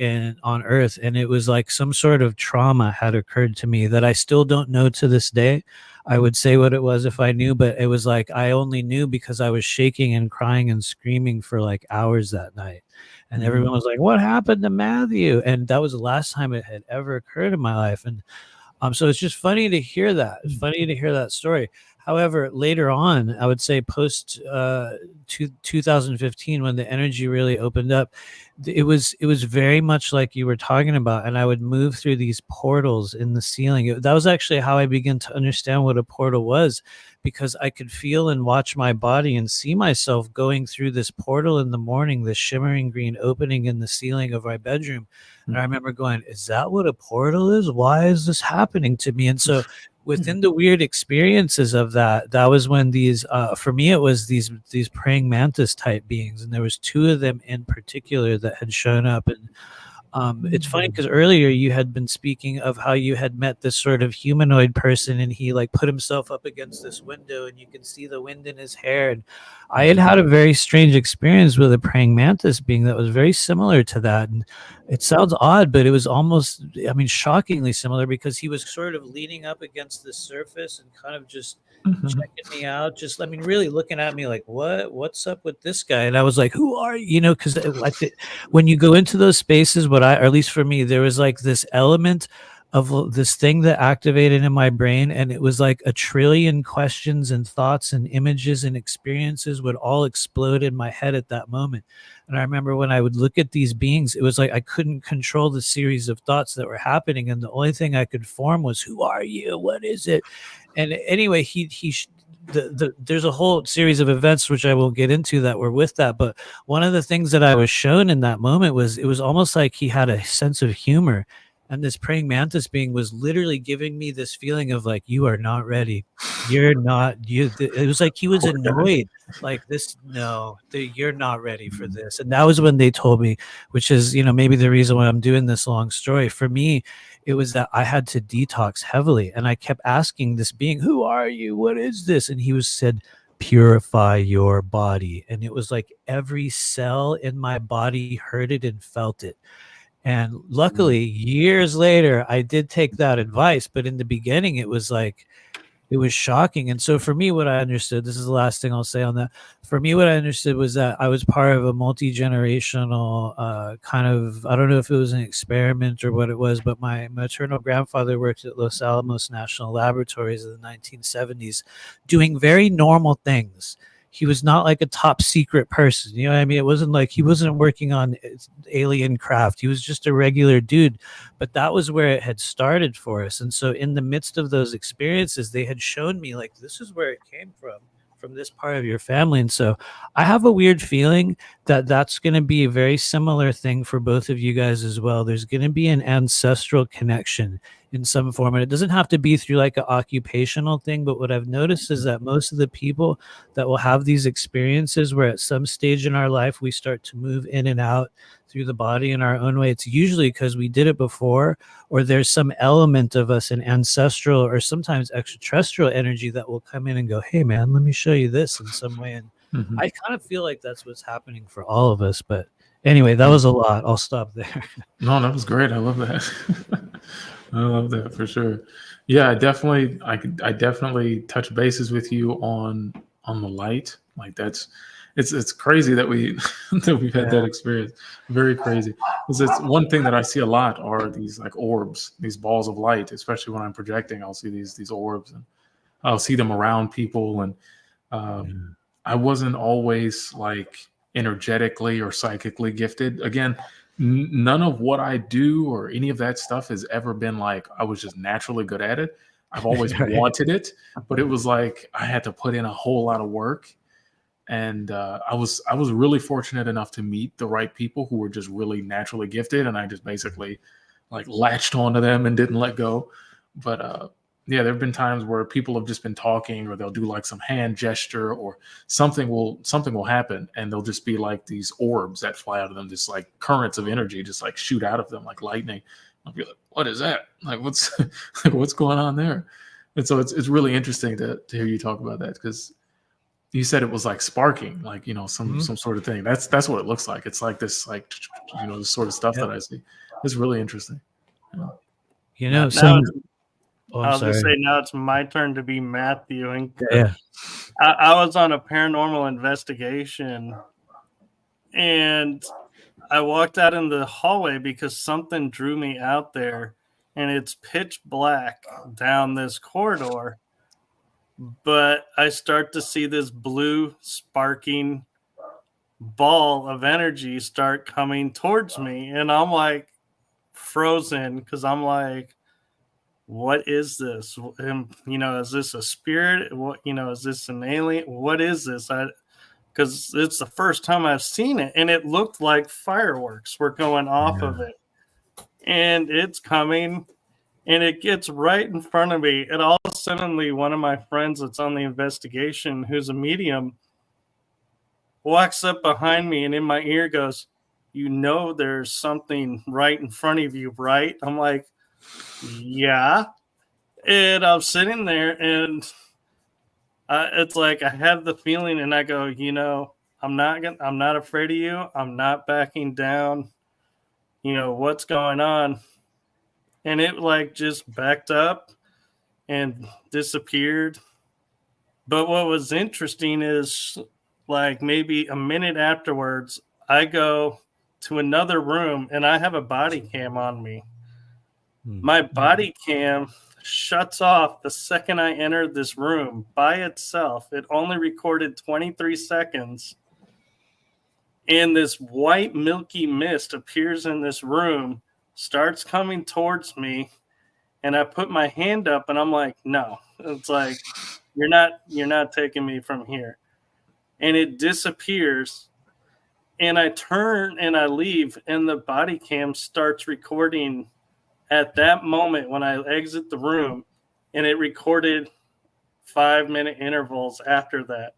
on Earth, and it was like some sort of trauma had occurred to me that I still don't know to this day. I would say what it was if I knew, but it was like I only knew because I was shaking and crying and screaming for like hours that night. And everyone was like, "What happened to Matthew?" And that was the last time it had ever occurred in my life. And so it's just funny to hear that. It's funny to hear that story. However, later on, I would say post 2015, when the energy really opened up, it was very much like you were talking about. And I would move through these portals in the ceiling. That was actually how I began to understand what a portal was, because I could feel and watch my body and see myself going through this portal in the morning, this shimmering green opening in the ceiling of my bedroom. And I remember going, "Is that what a portal is? Why is this happening to me?" And so within the weird experiences of that was when these for me it was these praying mantis type beings, and there was two of them in particular that had shown up. And it's funny because earlier you had been speaking of how you had met this sort of humanoid person, and he like put himself up against this window and you can see the wind in his hair. And I had a very strange experience with a praying mantis being that was very similar to that. And it sounds odd, but it was almost, shockingly similar, because he was sort of leaning up against the surface and kind of just checking me out, really looking at me like, what's up with this guy? And I was like, "Who are you?" Because when you go into those spaces, or at least for me, there was like this element of this thing that activated in my brain, and it was like a trillion questions and thoughts and images and experiences would all explode in my head at that moment. And I remember when I would look at these beings, it was like I couldn't control the series of thoughts that were happening, and the only thing I could form was, "Who are you? What is it?" And anyway, there's a whole series of events which I won't get into that were with that. But one of the things that I was shown in that moment was, it was almost like he had a sense of humor. And this praying mantis being was literally giving me this feeling of like, "You are not ready. You're not, it was like he was annoyed. Like this, no, you're not ready for this." And that was when they told me, which is, maybe the reason why I'm doing this long story. For me, it was that I had to detox heavily. And I kept asking this being, "Who are you? What is this?" And he said, "Purify your body." And it was like every cell in my body heard it and felt it. And luckily, years later, I did take that advice. But in the beginning, it was like, it was shocking. And so for me, what I understood, this is the last thing I'll say on that. For me, what I understood was that I was part of a multi-generational kind of, I don't know if it was an experiment or what it was, but my maternal grandfather worked at Los Alamos National Laboratories in the 1970s doing very normal things. He was not like a top secret person. You know what I mean? It wasn't like he wasn't working on alien craft. He was just a regular dude. But that was where it had started for us. And so in the midst of those experiences, they had shown me like, this is where it came from this part of your family. And so I have a weird feeling that that's going to be a very similar thing for both of you guys as well. There's going to be an ancestral connection in some form. And it doesn't have to be through like an occupational thing. But what I've noticed is that most of the people that will have these experiences where at some stage in our life, we start to move in and out through the body in our own way, it's usually because we did it before, or there's some element of us, an ancestral or sometimes extraterrestrial energy that will come in and go, "Hey man, let me show you this," in some way. And I kind of feel like that's what's happening for all of us. But anyway, that was a lot. I'll stop there. No, that was great. I love that. I love that for sure. Yeah, I definitely touch bases with you on the light. Like it's crazy that we've had that experience. Very crazy. 'Cause it's one thing that I see a lot are these like orbs, these balls of light, especially when I'm projecting. I'll see these orbs, and I'll see them around people. And I wasn't always like energetically or psychically gifted. Again, none of what I do or any of that stuff has ever been like I was just naturally good at it. I've always Right. wanted it, but it was like I had to put in a whole lot of work. And I was really fortunate enough to meet the right people who were just really naturally gifted, and I just basically like latched onto them and didn't let go. But yeah, there have been times where people have just been talking, or they'll do like some hand gesture, or something will happen, and they'll just be like these orbs that fly out of them, just like currents of energy, just like shoot out of them like lightning. I'll be like, "What is that? Like, what's like, what's going on there?" And so it's really interesting to hear you talk about that, because you said it was like sparking, like, some sort of thing. That's what it looks like. It's like this, like, this sort of stuff that I see. It's really interesting. Now some. it's- Oh, I I'm was gonna sorry. say now it's my turn to be Matthew, and Yeah. I was on a paranormal investigation, and I walked out in the hallway because something drew me out there, and it's pitch black down this corridor. But I start to see this blue sparking ball of energy start coming towards me, and I'm like frozen because I'm like, what is this? And, is this a spirit? What, is this an alien? What is this? Because it's the first time I've seen it, and it looked like fireworks were going off of it, and it's coming, and it gets right in front of me, and all suddenly one of my friends that's on the investigation, who's a medium, walks up behind me and in my ear goes, there's something right in front of you, right? I'm like, yeah. And I'm sitting there, and it's like I have the feeling, and I go, I'm not afraid of you. I'm not backing down. What's going on? And it like just backed up and disappeared. But what was interesting is, like, maybe a minute afterwards, I go to another room, and I have a body cam on me. My body cam shuts off the second I entered this room by itself. It only recorded 23 seconds. And this white milky mist appears in this room, starts coming towards me, and I put my hand up, and I'm like, no. It's like, you're not taking me from here. And it disappears, and I turn and I leave, and the body cam starts recording at that moment when I exit the room, and it recorded 5-minute intervals after that.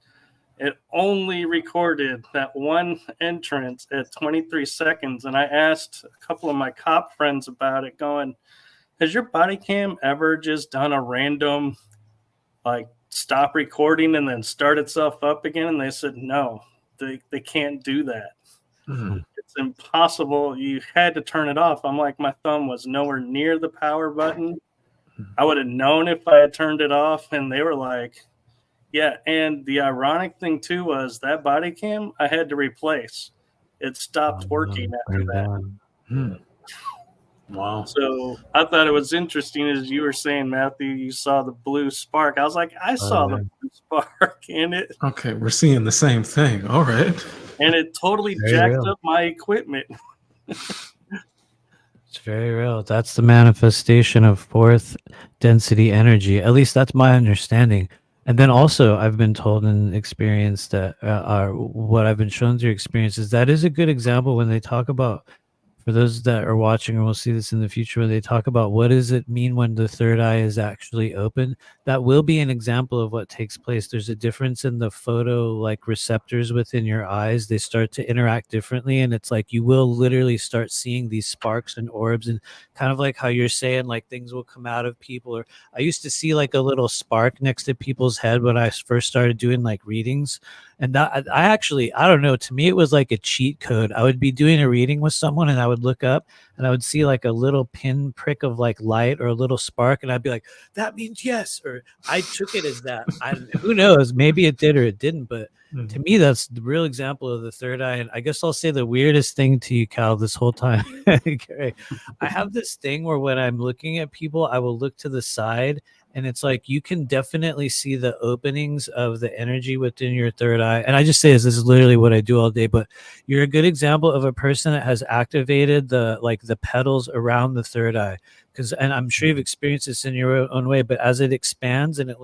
It only recorded that one entrance at 23 seconds, and I asked a couple of my cop friends about it, going, has your body cam ever just done a random, like, stop recording and then start itself up again? And they said, no, they can't do that. It's impossible. You had to turn it off. I'm like, my thumb was nowhere near the power button. I would have known if I had turned it off. And they were like, yeah. And the ironic thing too was that body cam I had to replace. It stopped working after that. Wow. So I thought it was interesting, as you were saying, Matthew, you saw the blue spark. I was like, I saw the blue spark in it. Okay, we're seeing the same thing. All right. And it totally jacked up my equipment. It's very real. That's the manifestation of fourth density energy. At least that's my understanding. And then also, I've been told and experienced that what I've been shown through experiences, that is a good example when they talk about, for those that are watching, and we'll see this in the future, when they talk about what does it mean when the third eye is actually open, that will be an example of what takes place. There's a difference in the photo, like, receptors within your eyes. They start to interact differently, and it's like you will literally start seeing these sparks and orbs, and kind of like how you're saying, like, things will come out of people. Or I used to see like a little spark next to people's head when I first started doing like readings. And that I don't know, to me it was like a cheat code. I would be doing a reading with someone, and I would look up and I would see like a little pin prick of like light or a little spark, and I'd be like, that means yes, or I took it as that. Who knows, maybe it did or it didn't, but to me that's the real example of the third eye. And I guess I'll say the weirdest thing to you, Cal, this whole time. Okay. I have this thing where when I'm looking at people, I will look to the side, and it's like you can definitely see the openings of the energy within your third eye. And I just say this is literally what I do all day, but you're a good example of a person that has activated the petals around the third eye. And I'm sure you've experienced this in your own way, but as it expands and it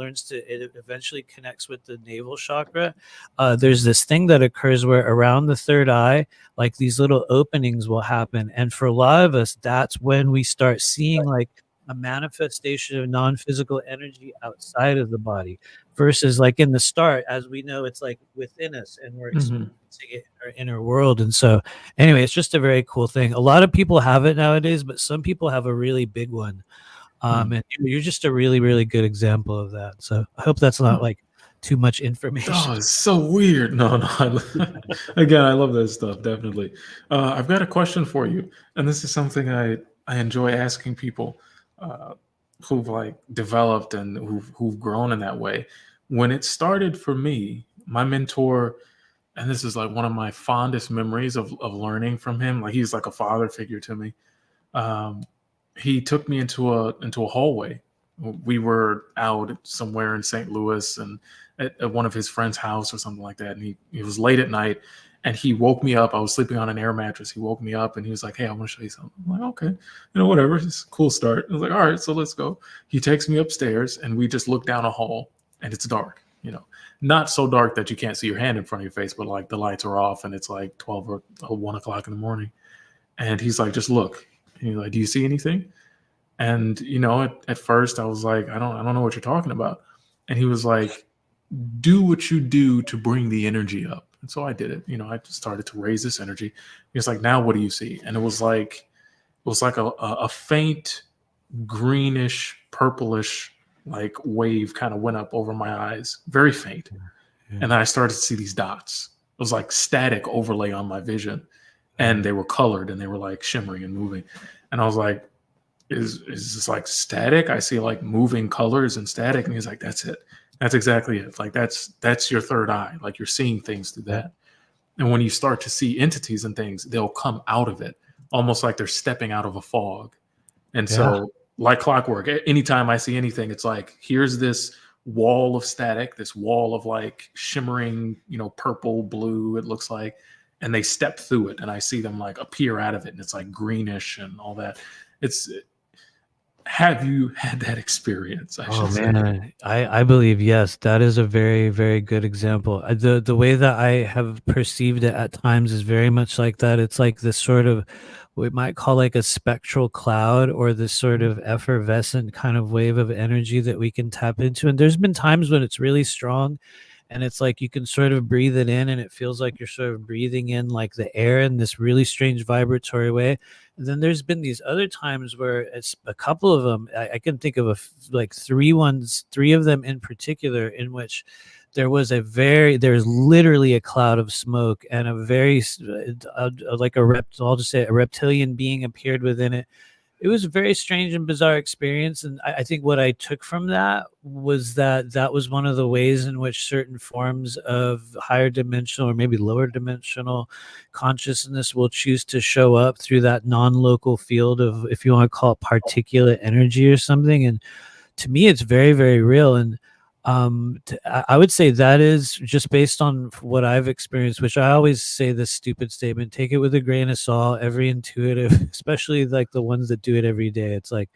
eventually connects with the navel chakra, there's this thing that occurs where around the third eye, like these little openings will happen. And for a lot of us, that's when we start seeing like a manifestation of non-physical energy outside of the body, versus like in the start, as we know, it's like within us and we're experiencing it in our inner world. And so anyway, it's just a very cool thing. A lot of people have it nowadays, but some people have a really big one. And you're just a really, really good example of that. So I hope that's not like too much information. Oh, it's so weird. No. Again, I love that stuff. Definitely. I've got a question for you, and this is something I enjoy asking people who've like developed and who've grown in that way. When it started for me, my mentor, and this is like one of my fondest memories of learning from him. Like he's like a father figure to me. He took me into a hallway. We were out somewhere in St. Louis and at one of his friend's house or something like that. And he was late at night and he woke me up. I was sleeping on an air mattress. He woke me up and he was like, "Hey, I want to show you something." I'm like, "Okay, whatever. It's a cool start." I was like, "All right, so let's go." He takes me upstairs and we just look down a hall and it's dark, not so dark that you can't see your hand in front of your face, but like the lights are off and it's like 12 or 1 o'clock in the morning. And he's like, "Just look." And he's like, "Do you see anything?" And, at first I was like, I don't know what you're talking about. And he was like, "Do what you do to bring the energy up." And so I did it. I just started to raise this energy. He was like, "Now what do you see?" And it was like a faint greenish, purplish, like wave kind of went up over my eyes, very faint. Yeah. And then I started to see these dots. It was like static overlay on my vision. And they were colored and they were like shimmering and moving. And I was like, is this like static? I see like moving colors and static. And he's like, "That's it. That's exactly it. Like that's your third eye. Like you're seeing things through that." And when you start to see entities and things, they'll come out of it, almost like they're stepping out of a fog. And so like clockwork, anytime I see anything, it's like, here's this wall of static, this wall of like shimmering, purple, blue, it looks like, and they step through it and I see them like appear out of it and it's like greenish and all that. Have you had that experience? I believe yes. That is a very, very good example. The way that I have perceived it at times is very much like that. It's like this sort of, we might call like a spectral cloud, or this sort of effervescent kind of wave of energy that we can tap into. And there's been times when it's really strong and it's like you can sort of breathe it in and it feels like you're sort of breathing in like the air in this really strange vibratory way. And then there's been these other times where it's a couple of them. I can think of three of them in particular, in which there's literally a cloud of smoke and a very I'll just say a reptilian being appeared within it. It was a very strange and bizarre experience. And I think what I took from that was that was one of the ways in which certain forms of higher dimensional or maybe lower dimensional consciousness will choose to show up through that non-local field of, if you want to call it, particulate energy or something. And to me, it's very, very real. And I would say that is just based on what I've experienced, which I always say this stupid statement, take it with a grain of salt. Every intuitive, especially like the ones that do it every day, it's like,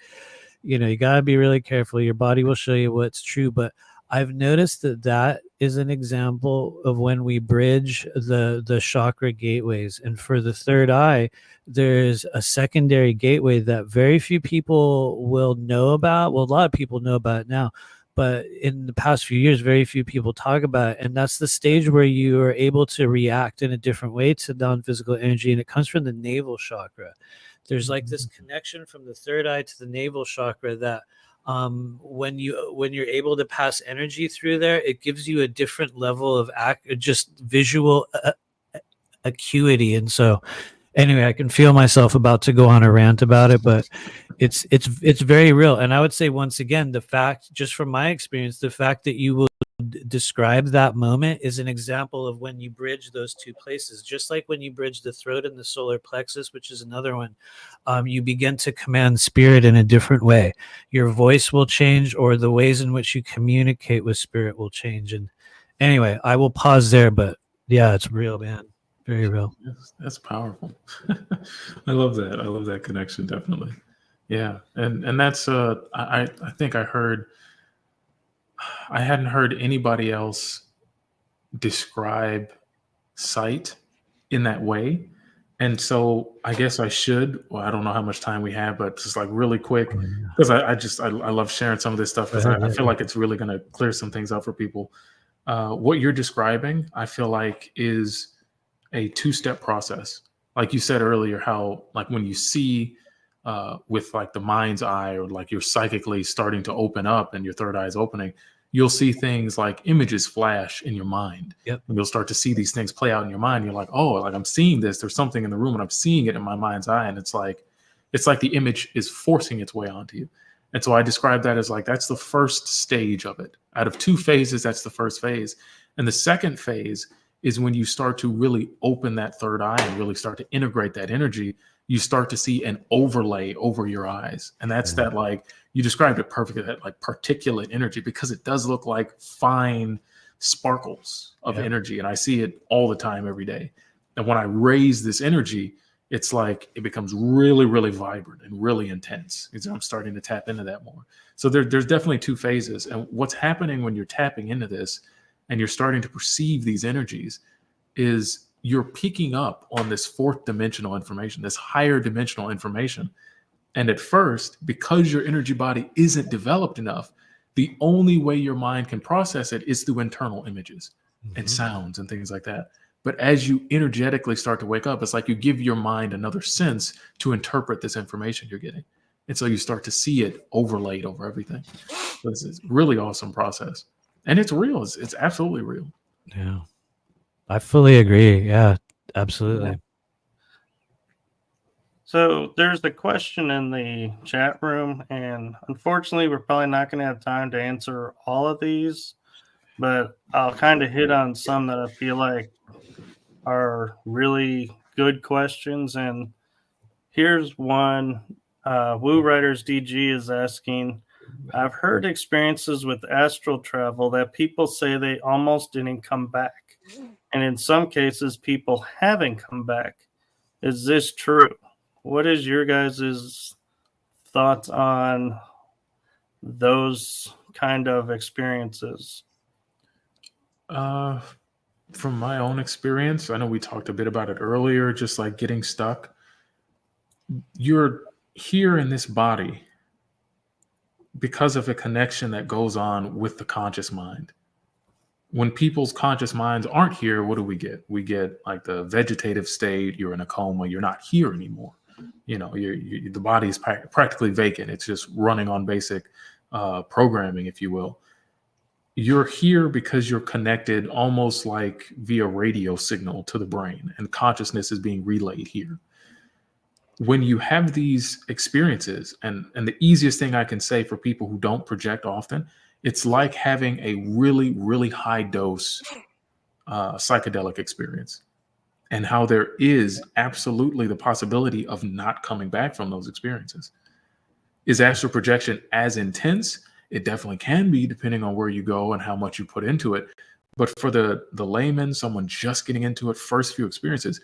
you gotta be really careful. Your body will show you what's true. But I've noticed that is an example of when we bridge the chakra gateways. And for the third eye, there's a secondary gateway that very few people will know about. Well, a lot of people know about it now, but in the past few years, very few people talk about it. And that's the stage where you are able to react in a different way to non-physical energy. And it comes from the navel chakra. There's like this connection from the third eye to the navel chakra that when you're able to pass energy through there, it gives you a different level of just visual acuity. And so Anyway, I can feel myself about to go on a rant about it, but it's very real. And I would say, once again, the fact, just from my experience, the fact that you will describe that moment is an example of when you bridge those two places. Just like when you bridge the throat and the solar plexus, which is another one, you begin to command spirit in a different way. Your voice will change, or the ways in which you communicate with spirit will change. And anyway, I will pause there, but yeah, it's real, man. Very real. Yes, that's powerful. I love that. I love that connection. Definitely. Yeah. And that's, I think I hadn't heard anybody else describe sight in that way. And so I guess I should, well, I don't know how much time we have, but just like really quick, because I love sharing some of this stuff, because I feel like it's really going to clear some things up for people. What you're describing, I feel like, is a two-step process. Like you said earlier, how like when you see with like the mind's eye, or like you're psychically starting to open up and your third eye is opening, you'll see things like images flash in your mind. Yep. And you'll start to see these things play out in your mind. You're like, oh, like I'm seeing this. There's something in the room and I'm seeing it in my mind's eye. And it's like the image is forcing its way onto you. And so I describe that as like, that's the first stage of it. Out of two phases, that's the first phase. And the second phase is when you start to really open that third eye and really start to integrate that energy. You start to see an overlay over your eyes. And that's that, like, you described it perfectly, that like particulate energy, because it does look like fine sparkles of energy. And I see it all the time, every day. And when I raise this energy, it's like it becomes really, really vibrant and really intense. I'm starting to tap into that more. So there's definitely two phases. And what's happening when you're tapping into this and you're starting to perceive these energies is you're picking up on this fourth dimensional information, this higher dimensional information. And at first, because your energy body isn't developed enough, the only way your mind can process it is through internal images and sounds and things like that. But as you energetically start to wake up, it's like you give your mind another sense to interpret this information you're getting. And so you start to see it overlaid over everything. So this is a really awesome process. And it's real. It's absolutely real. Yeah. I fully agree. Yeah, absolutely. Yeah. So there's a question in the chat room, and unfortunately, we're probably not going to have time to answer all of these, but I'll kind of hit on some that I feel like are really good questions. And here's one. Woo Writers DG is asking, I've heard experiences with astral travel that people say they almost didn't come back. And in some cases, people haven't come back. Is this true? What is your guys' thoughts on those kind of experiences? From my own experience, I know we talked a bit about it earlier, just like getting stuck. You're here in this body because of a connection that goes on with the conscious mind. When people's conscious minds aren't here, what do we get? We get like the vegetative state. You're in a coma. You're not here anymore. The body is practically vacant. It's just running on basic programming, if you will. You're here because you're connected almost like via radio signal to the brain, and consciousness is being relayed here. When you have these experiences, and the easiest thing I can say for people who don't project often, it's like having a really, really high dose psychedelic experience, and how there is absolutely the possibility of not coming back from those experiences. Is astral projection as intense? It definitely can be, depending on where you go and how much you put into it. But for the layman, someone just getting into it, first few experiences,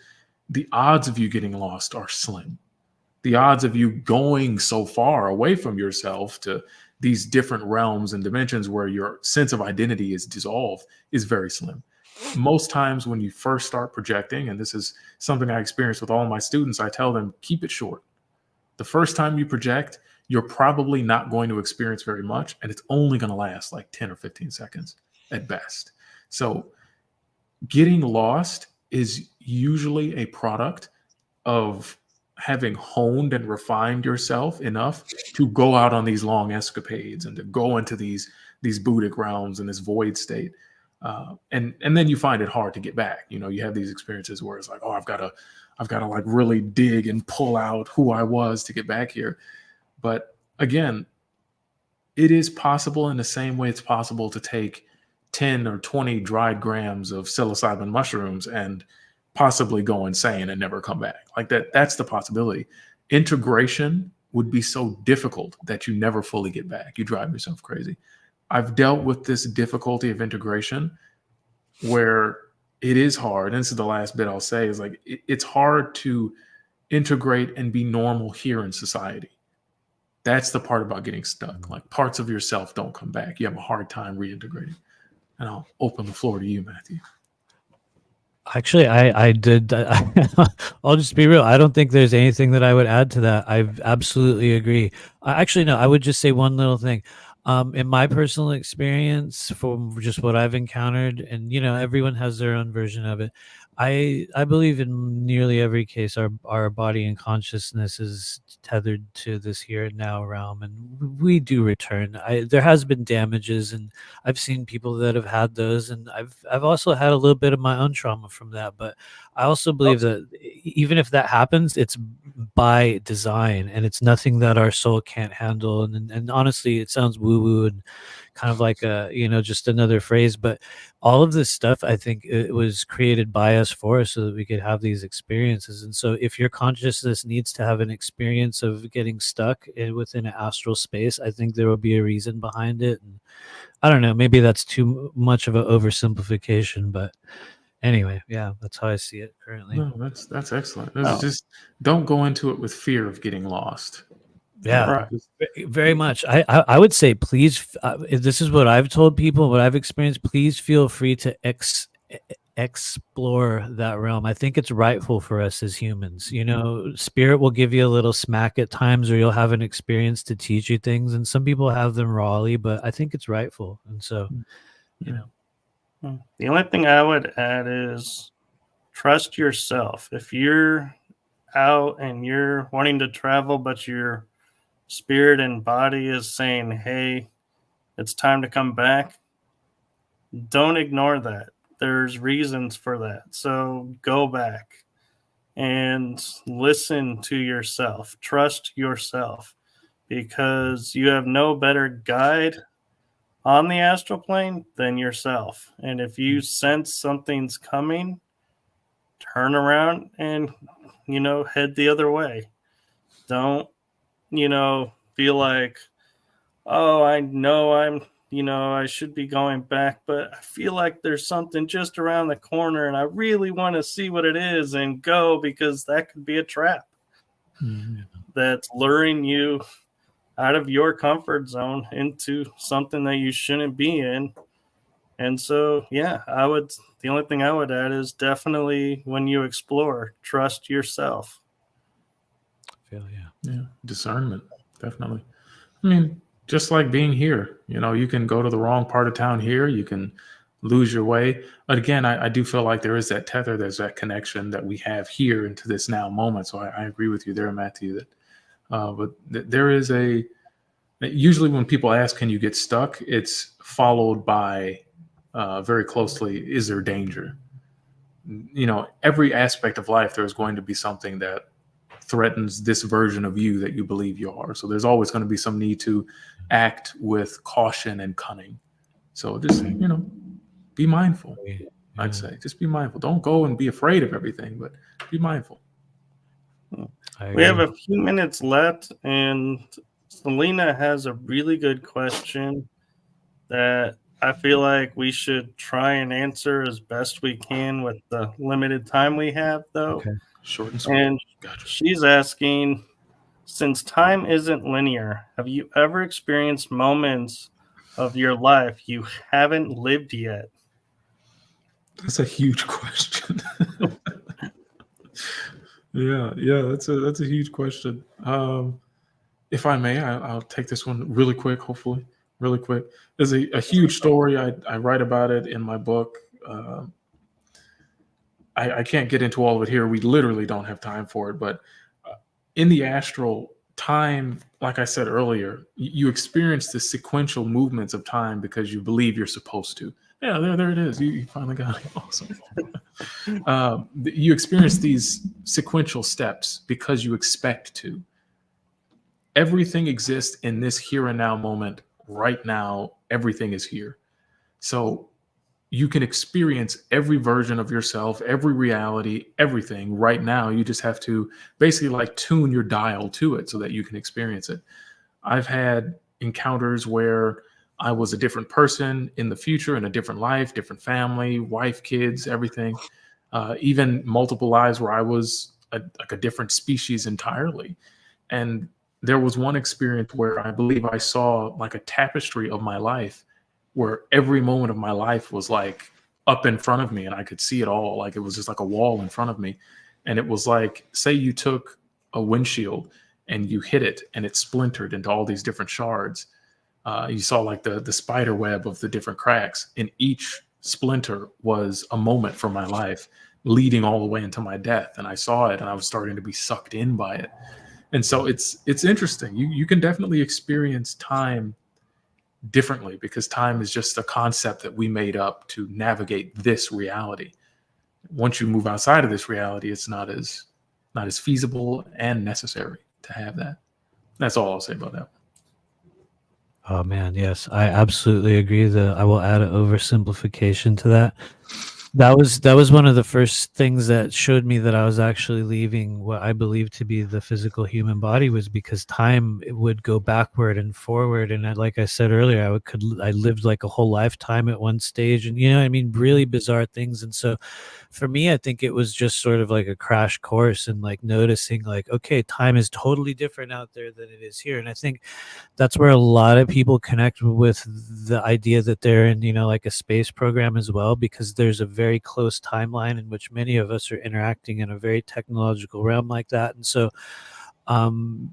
the odds of you getting lost are slim. The odds of you going so far away from yourself to these different realms and dimensions where your sense of identity is dissolved is very slim. Most times when you first start projecting, and this is something I experience with all my students, I tell them, keep it short. The first time you project, you're probably not going to experience very much, and it's only going to last like 10 or 15 seconds at best. So getting lost is usually a product of having honed and refined yourself enough to go out on these long escapades and to go into these Buddhic realms and this void state. And then you find it hard to get back. You know, you have these experiences where it's like, oh, I've got to like really dig and pull out who I was to get back here. But again, it is possible in the same way it's possible to take 10 or 20 dried grams of psilocybin mushrooms and possibly go insane and never come back. Like that's the possibility. Integration would be so difficult that you never fully get back. You drive yourself crazy. I've dealt with this difficulty of integration where it is hard. And this is the last bit I'll say is like, it's hard to integrate and be normal here in society. That's the part about getting stuck. Like parts of yourself don't come back. You have a hard time reintegrating. And I'll open the floor to you, Matthew. Actually, I did. I'll just be real. I don't think there's anything that I would add to that. I absolutely agree. Actually, no, I would just say one little thing. In my personal experience, from just what I've encountered, and everyone has their own version of it. I believe in nearly every case, our body and consciousness is tethered to this here and now realm, and we do return. There has been damages, and I've seen people that have had those, and I've also had a little bit of my own trauma from that. But I also believe that even if that happens, it's by design, and it's nothing that our soul can't handle. And honestly, it sounds woo woo and kind of like just another phrase, but all of this stuff, I think it was created by us for us so that we could have these experiences. And so if your consciousness needs to have an experience of getting stuck within an astral space, I think there will be a reason behind it. And I don't know, maybe that's too much of an oversimplification, but anyway, yeah, that's how I see it currently. No, that's excellent. Just don't go into it with fear of getting lost. Yeah, Right. very much. I would say, please, if this is what I've told people, what I've experienced, please feel free to explore that realm. I think it's rightful for us as humans. Spirit will give you a little smack at times, or you'll have an experience to teach you things. And some people have them rawly, but I think it's rightful. And so, The only thing I would add is trust yourself. If you're out and you're wanting to travel, but your spirit and body is saying, hey, it's time to come back, don't ignore that. There's reasons for that. So go back and listen to yourself. Trust yourself, because you have no better guide on the astral plane than yourself. And if you sense something's coming, turn around and head the other way. Don't feel like, oh, I know I should be going back, but I feel like there's something just around the corner and I really want to see what it is and go, because that could be a trap that's luring you out of your comfort zone into something that you shouldn't be in. And so, yeah, the only thing I would add is definitely when you explore, trust yourself. Yeah, discernment, definitely. I mean, just like being here, you can go to the wrong part of town here, you can lose your way. But again, I do feel like there is that tether, there's that connection that we have here into this now moment. So I agree with you there, Matthew, that there is usually when people ask, can you get stuck? It's followed by very closely, is there danger? Every aspect of life, there's going to be something that threatens this version of you that you believe you are. So there's always going to be some need to act with caution and cunning. So just, be mindful. I'd say just be mindful. Don't go and be afraid of everything, but be mindful. We have a few minutes left, and Selena has a really good question that I feel like we should try and answer as best we can with the limited time we have, though. Okay. Short and sweet. And Gotcha. She's asking, since time isn't linear, have you ever experienced moments of your life you haven't lived yet? That's a huge question. Yeah, that's a huge question. If I may, I'll take this one really quick, hopefully, really quick. There's a huge story. I write about it in my book. I can't get into all of it here. We literally don't have time for it. But in the astral, time, like I said earlier, you experience the sequential movements of time because you believe you're supposed to. Yeah, there it is. You finally got it. Awesome. You experience these sequential steps because you expect to. Everything exists in this here and now moment. Right now, everything is here. So you can experience every version of yourself, every reality, everything right now. You just have to basically like tune your dial to it so that you can experience it. I've had encounters where I was a different person in the future, in a different life, different family, wife, kids, everything. Even multiple lives where I was like a different species entirely. And there was one experience where I believe I saw like a tapestry of my life where every moment of my life was like up in front of me and I could see it all. Like it was just like a wall in front of me. And it was like, say you took a windshield and you hit it and it splintered into all these different shards. You saw like the spider web of the different cracks, and each splinter was a moment from my life leading all the way into my death. And I saw it and I was starting to be sucked in by it. And so it's interesting. You can definitely experience time differently because time is just a concept that we made up to navigate this reality. Once you move outside of this reality, it's not as feasible and necessary to have that. That's all I'll say about that. Oh man, yes, I absolutely agree. I will add an oversimplification to that. That was one of the first things that showed me that I was actually leaving what I believe to be the physical human body, was because time would go backward and forward. And like I said earlier, I lived like a whole lifetime at one stage, and I mean, really bizarre things. And so for me, I think it was just sort of like a crash course in like noticing like, okay, time is totally different out there than it is here. And I think that's where a lot of people connect with the idea that they're in, like a space program as well, because there's a very close timeline in which many of us are interacting in a very technological realm like that. And so, I am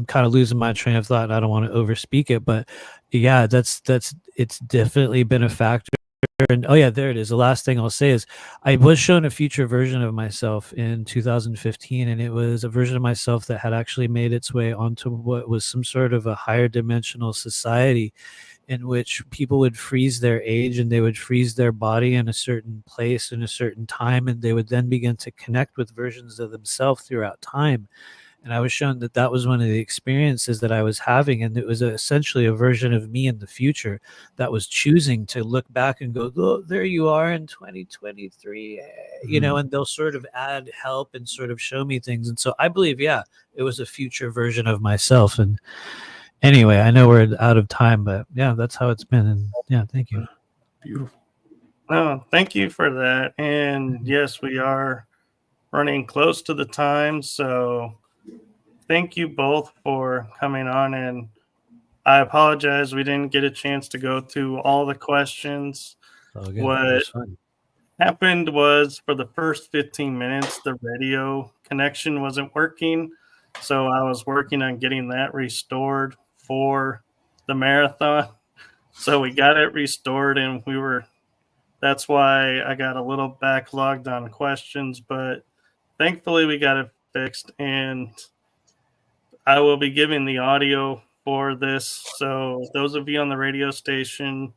kind of losing my train of thought and I don't want to overspeak it, but yeah, it's definitely been a factor. And oh yeah, there it is. The last thing I'll say is I was shown a future version of myself in 2015, and it was a version of myself that had actually made its way onto what was some sort of a higher dimensional society in which people would freeze their age and they would freeze their body in a certain place in a certain time, and they would then begin to connect with versions of themselves throughout time. And I was shown that that was one of the experiences that I was having, and it was essentially a version of me in the future that was choosing to look back and go, oh, there you are in 2023, and they'll sort of add help and sort of show me things. And so I believe, yeah, it was a future version of myself. And anyway, I know we're out of time, but yeah, that's how it's been. And yeah, thank you. Beautiful. No, thank you for that. And yes, we are running close to the time. So thank you both for coming on. And I apologize we didn't get a chance to go through all the questions. Oh, good. What It was fun. happened was for the first 15 minutes, the radio connection wasn't working. So I was working on getting that restored for the marathon. So we got it restored, and that's why I got a little backlogged on questions, but thankfully we got it fixed, and I will be giving the audio for this. So those of you on the radio station,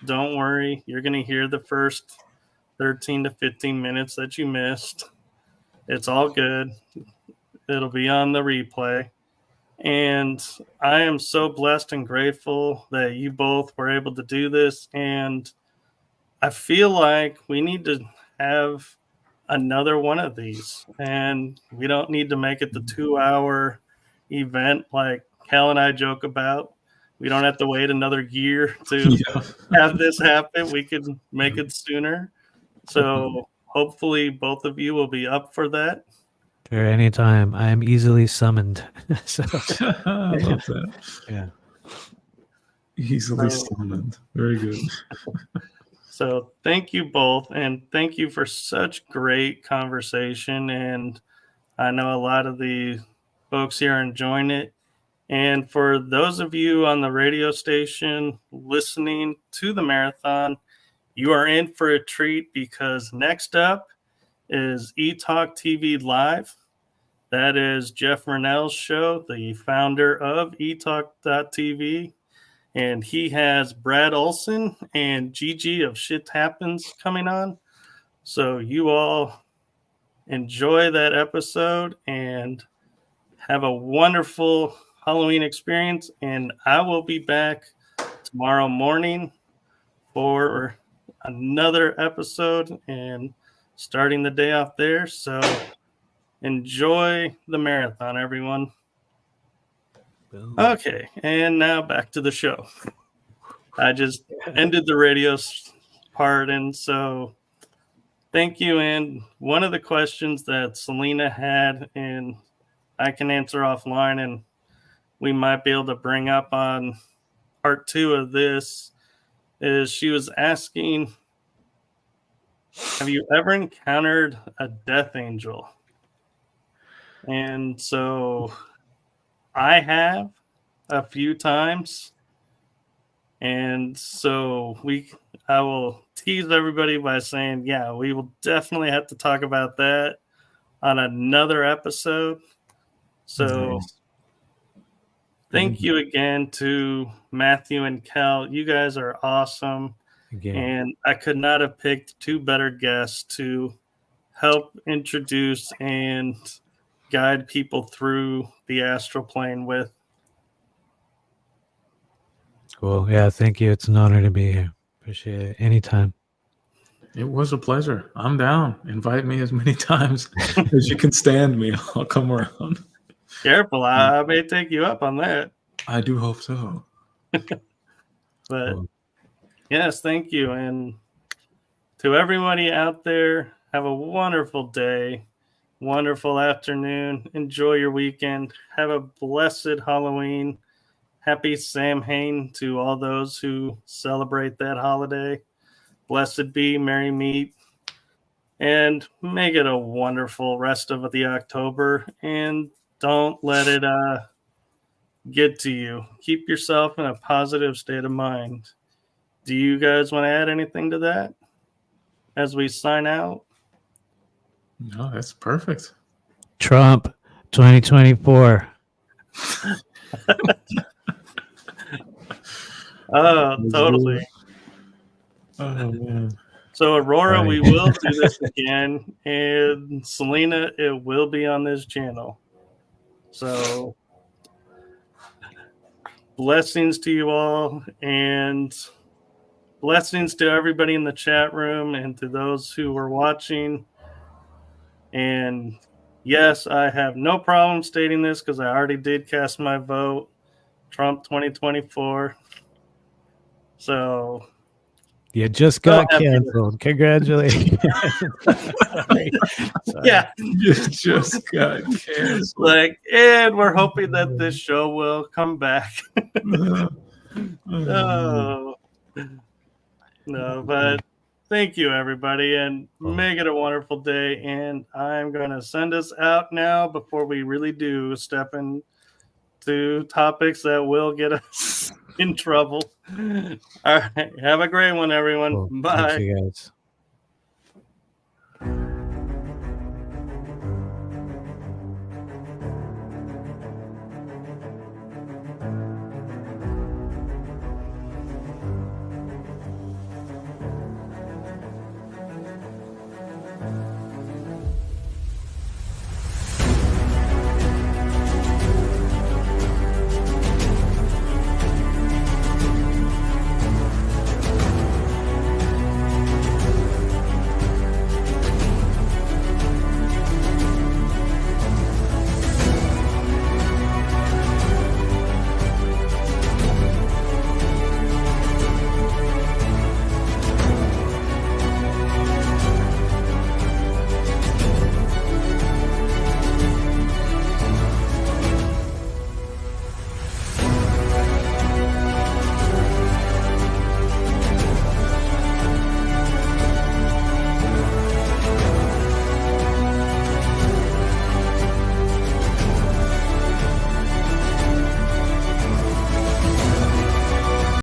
don't worry. You're going to hear the first 13 to 15 minutes that you missed. It's all good. It'll be on the replay. And I am so blessed and grateful that you both were able to do this. And I feel like we need to have another one of these. And we don't need to make it the 2-hour event like Cal and I joke about. We don't have to wait another year to have this happen. We can make it sooner. So hopefully both of you will be up for that. Sure, anytime. I am easily summoned. So, I love that. yeah. Easily summoned. Very good. So thank you both, and thank you for such great conversation. And I know a lot of the folks here are enjoying it. And for those of you on the radio station listening to the marathon, you are in for a treat, because next up is eTalk TV Live. That is Jeff Rennell's show, the founder of eTalk.tv. and he has Brad Olson and Gigi of Shit Happens coming on. So you all enjoy that episode and have a wonderful Halloween experience. And I will be back tomorrow morning for another episode and starting the day off there. So enjoy the marathon, everyone. Boom. Okay, and now back to the show. I just ended the radio part, and so thank you. And one of the questions that Selena had, and I can answer offline, and we might be able to bring up on part 2 of this, is she was asking, have you ever encountered a death angel? And so I have a few times. And so I will tease everybody by saying, yeah, we will definitely have to talk about that on another episode. So Nice. thank you again to Matthew and Cal. You guys are awesome. Again. And I could not have picked 2 better guests to help introduce and guide people through the astral plane with. Cool. Yeah, thank you. It's an honor to be here. Appreciate it. Anytime. It was a pleasure. I'm down. Invite me as many times as you can stand me. I'll come around. Careful, I may take you up on that. I do hope so. But Cool. yes, thank you. And to everybody out there, have a wonderful day, wonderful afternoon. Enjoy your weekend. Have a blessed Halloween. Happy Samhain to all those who celebrate that holiday. Blessed be, merry meet, and make it a wonderful rest of the October. And don't let it get to you. Keep yourself in a positive state of mind. Do you guys want to add anything to that as we sign out? No, that's perfect. Trump 2024. Oh, totally. Oh, man. So, Aurora, Right. we will do this again. And Selena, it will be on this channel. So, blessings to you all. And blessings to everybody in the chat room and to those who are watching. And yes, I have no problem stating this because I already did cast my vote. Trump 2024. So You just So got happy to- canceled. Congratulations. Sorry. yeah, You just got canceled. like, and we're hoping that this show will come back. Oh, no, but thank you, everybody, and make it a wonderful day. And I'm going to send us out now before we really do step into topics that will get us in trouble. All right. Have a great one, everyone. Cool. Bye. Thanks, you guys.